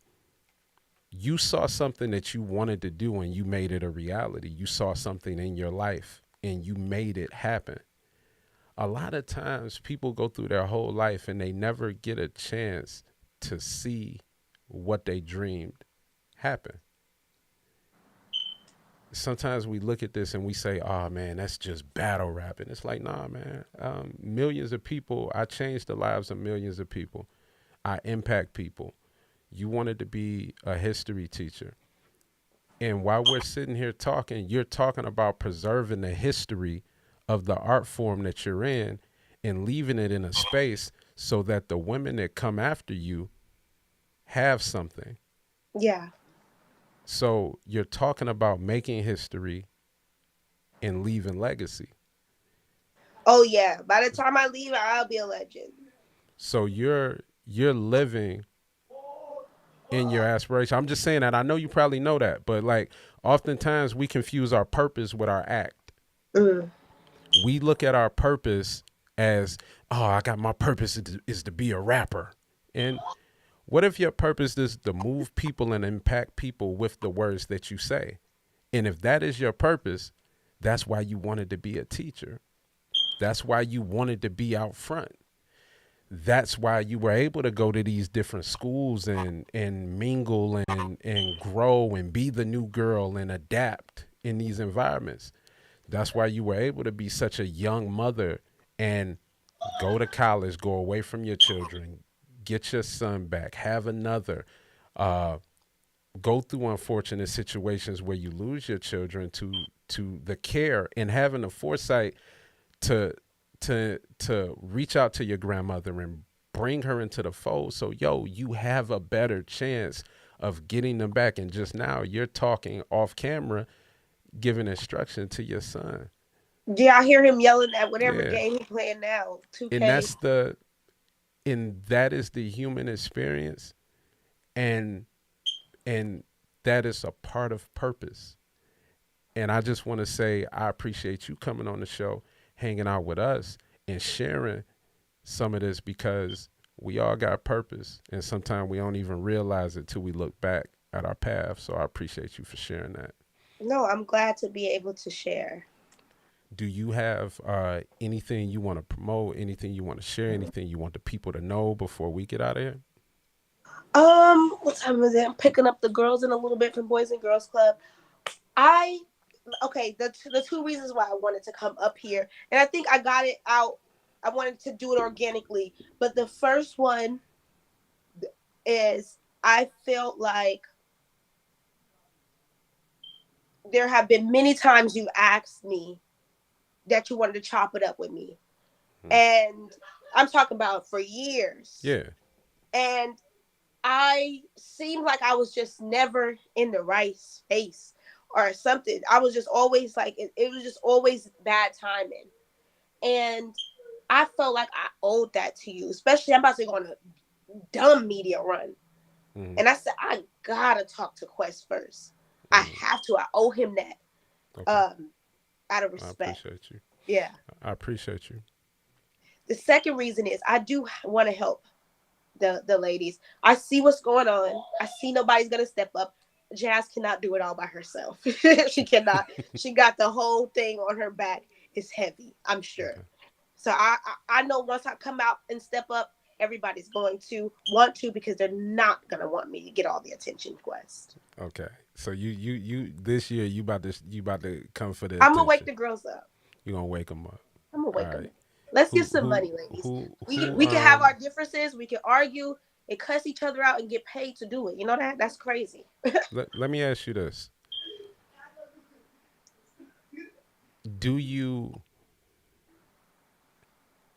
you saw something that you wanted to do and you made it a reality. You saw something in your life and you made it happen. A lot of times people go through their whole life and they never get a chance to see what they dreamed happen. Sometimes we look at this and we say, oh man, that's just battle rapping. It's like, nah, man. Millions of people, I changed the lives of millions of people. I impact people. You wanted to be a history teacher. And while we're sitting here talking, you're talking about preserving the history of the art form that you're in and leaving it in a space so that the women that come after you have something. Yeah. So you're talking about making history and leaving legacy. Oh yeah. By the time I leave, I'll be a legend. So you're living in your aspiration. I'm just saying that. I know you probably know that, but like oftentimes we confuse our purpose with our act. Mm. We look at our purpose as, oh, I got my purpose is to be a rapper. And what if your purpose is to move people and impact people with the words that you say? And if that is your purpose, that's why you wanted to be a teacher. That's why you wanted to be out front. That's why you were able to go to these different schools and mingle and grow and be the new girl and adapt in these environments. That's why you were able to be such a young mother and go to college, go away from your children, get your son back, have another, uh, go through unfortunate situations where you lose your children to the care, and having the foresight to to reach out to your grandmother and bring her into the fold. So, yo, you have a better chance of getting them back. And just now you're talking off camera, giving instruction to your son. Yeah, I hear him yelling at whatever Yeah. game he's playing now, 2K. And that is the human experience. And that is a part of purpose. And I just want to say, I appreciate you coming on the show, hanging out with us and sharing some of this, because we all got purpose. And sometimes we don't even realize it till we look back at our path. So I appreciate you for sharing that. No, I'm glad to be able to share. Do you have anything you want to promote, anything you want to share, anything you want the people to know before we get out of here? What time is it? I'm picking up the girls in a little bit from Boys and Girls Club. The two reasons why I wanted to come up here, and I think I got it out. I wanted to do it organically, but the first one is I felt like there have been many times you asked me that you wanted to chop it up with me. And I'm talking about for years. Yeah. And I seemed like I was just never in the right space or something. I was just always like, it was just always bad timing. And I felt like I owed that to you, especially I'm about to go on a dumb media run. And I said, I gotta talk to Quest first. I have to. I owe him that. Okay. Out of respect. I appreciate you. Yeah. I appreciate you. The second reason is I do want to help the ladies. I see what's going on. I see nobody's going to step up. Jazz cannot do it all by herself. She cannot. She got the whole thing on her back. It's heavy, I'm sure. Okay. So I know once I come out and step up, everybody's going to want to, because they're not going to want me to get all the attention, Quest. Okay. So you this year you about to come for the I'm attention. gonna wake the girls up. You gonna wake them up. I'm gonna wake them up. Let's get some money, ladies. We can have our differences. We can argue and cuss each other out and get paid to do it. You know that? That's crazy. Let me ask you this. Do you?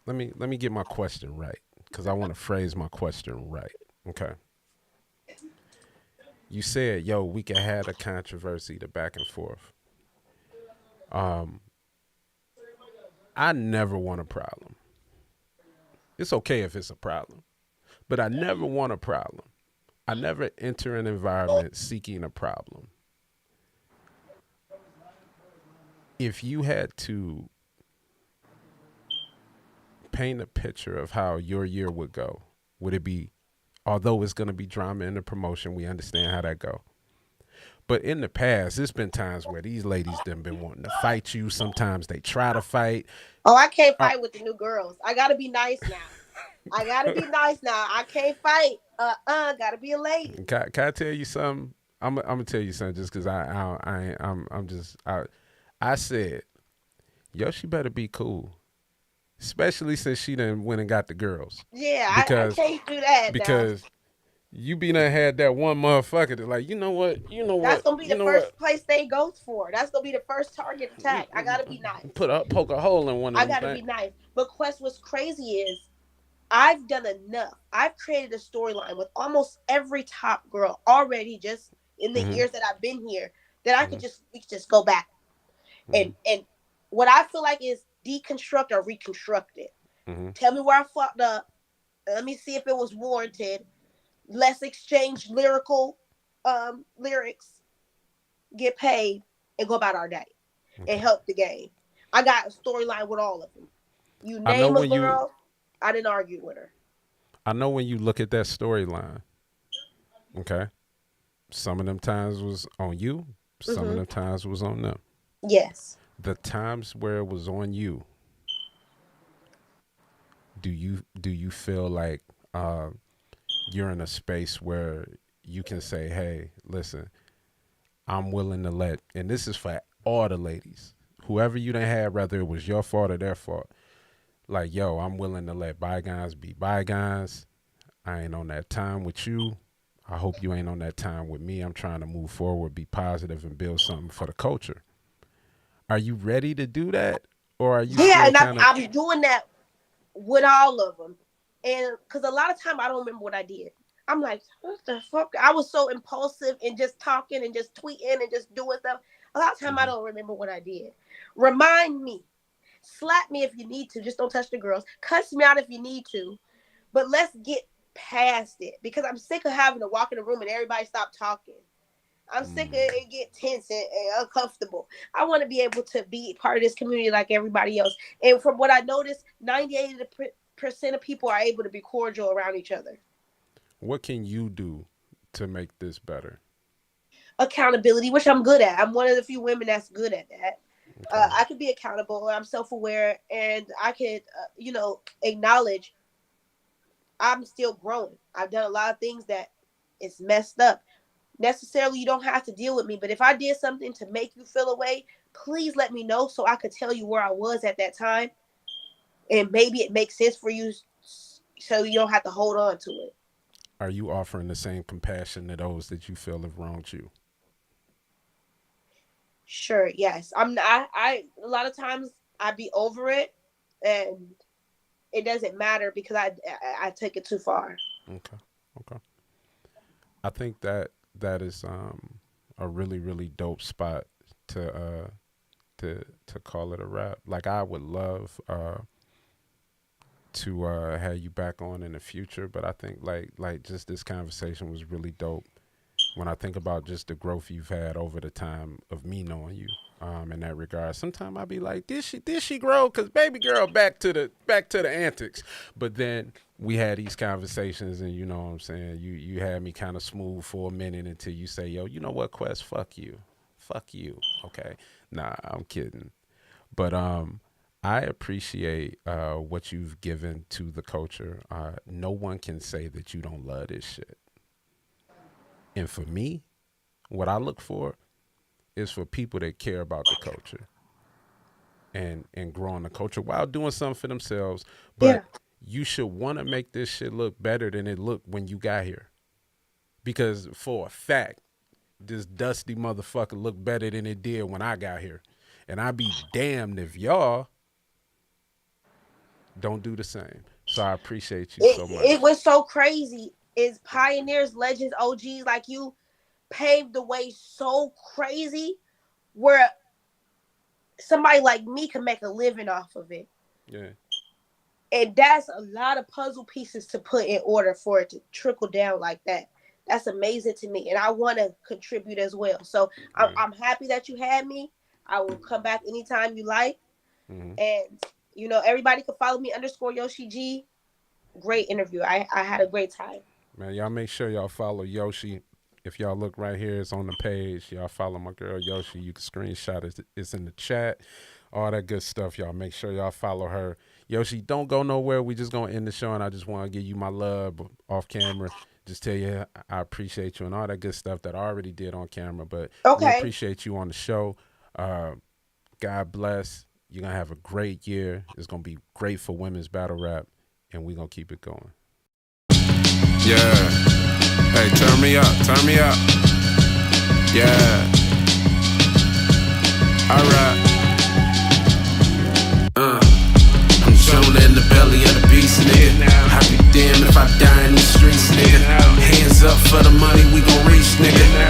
Let me get my question right, because I want to phrase my question right. Okay. You said, yo, we can have a controversy, the back and forth. I never want a problem. It's okay if it's a problem, but I never want a problem. I never enter an environment seeking a problem. If you had to paint a picture of how your year would go, would it be, although it's going to be drama in the promotion, we understand how that go. But in the past, there's been times where these ladies done been wanting to fight you. Sometimes they try to fight. Oh, I can't fight with the new girls. I got to be nice now. I can't fight. Got to be a lady. Can I tell you something? I'm gonna tell you something just because I said, Yoshi better be cool. Especially since she done went and got the girls. Yeah, I can't do that. Because you be done had that one motherfucker that's like, you know what? That's going to be the first place they go for. That's going to be the first target attack. I got to be nice. Poke a hole in one of them. I got to be nice. But Quest, what's crazy is I've done enough. I've created a storyline with almost every top girl already, just in the years that I've been here, that we could just go back. And what I feel like is deconstruct or reconstruct it. Tell me where I fucked up. Let me see if it was warranted. Let's exchange lyrics, get paid, and go about our day and help the game. I got a storyline with all of them. You name a girl, I didn't argue with her. I know when you look at that storyline, okay, some of them times was on you, some of them times was on them. Yes. The times where it was on you, do you feel like you're in a space where you can say, hey, listen, I'm willing to let, and this is for all the ladies, whoever you done had, whether it was your fault or their fault, like, yo, I'm willing to let bygones be bygones. I ain't on that time with you. I hope you ain't on that time with me. I'm trying to move forward, be positive, and build something for the culture. Are you ready to do that? Or are you I'm doing that with all of them. And because a lot of time I don't remember what I did. I'm like, what the fuck? I was so impulsive and just talking and just tweeting and just doing stuff. A lot of time I don't remember what I did. Remind me. Slap me if you need to. Just don't touch the girls. Cuss me out if you need to. But let's get past it, because I'm sick of having to walk in the room and everybody stop talking. I'm sick of it get tense and uncomfortable. I want to be able to be part of this community like everybody else. And from what I noticed, 98% of people are able to be cordial around each other. What can you do to make this better? Accountability, which I'm good at. I'm one of the few women that's good at that. Okay. I can be accountable. I'm self-aware, and I can, acknowledge I'm still growing. I've done a lot of things that it's messed up. Necessarily, you don't have to deal with me, but if I did something to make you feel away, please let me know so I could tell you where I was at that time, and maybe it makes sense for you, so you don't have to hold on to it. Are you offering the same compassion to those that you feel have wronged you? Sure, yes. I a lot of times I be over it, and it doesn't matter because I take it too far. Okay. I think that is a really, really dope spot to call it a wrap. Like, I would love to have you back on in the future, but I think like just this conversation was really dope. When I think about just the growth you've had over the time of me knowing you, in that regard, sometimes I be like, did she grow? Cause baby girl, back to the antics. But then we had these conversations, and you know what I'm saying. You had me kind of smooth for a minute until you say, yo, you know what, Quest, fuck you. Okay, nah, I'm kidding. But I appreciate what you've given to the culture. No one can say that you don't love this shit. And for me, what I look for is for people that care about the culture and growing the culture while doing something for themselves. But you should want to make this shit look better than it looked when you got here. Because for a fact, this dusty motherfucker looked better than it did when I got here. And I'd be damned if y'all don't do the same. So I appreciate you so much. It was so crazy. Is pioneers, legends, OGs like you paved the way so crazy where somebody like me can make a living off of it. Yeah. And that's a lot of puzzle pieces to put in order for it to trickle down like that. That's amazing to me. And I want to contribute as well. So I'm happy that you had me. I will come back anytime you like. Mm-hmm. And, everybody can follow me _Yoshi G. Great interview. I had a great time. Man, y'all make sure y'all follow Yoshi. If y'all look right here, it's on the page. Y'all follow my girl Yoshi. You can screenshot it. It's in the chat. All that good stuff, y'all. Make sure y'all follow her. Yoshi, don't go nowhere. We just going to end the show, and I just want to give you my love off camera. Just tell you I appreciate you and all that good stuff that I already did on camera. But we appreciate you on the show. God bless. You're going to have a great year. It's going to be great for women's battle rap, and we're going to keep it going. Yeah. Hey, turn me up. Yeah.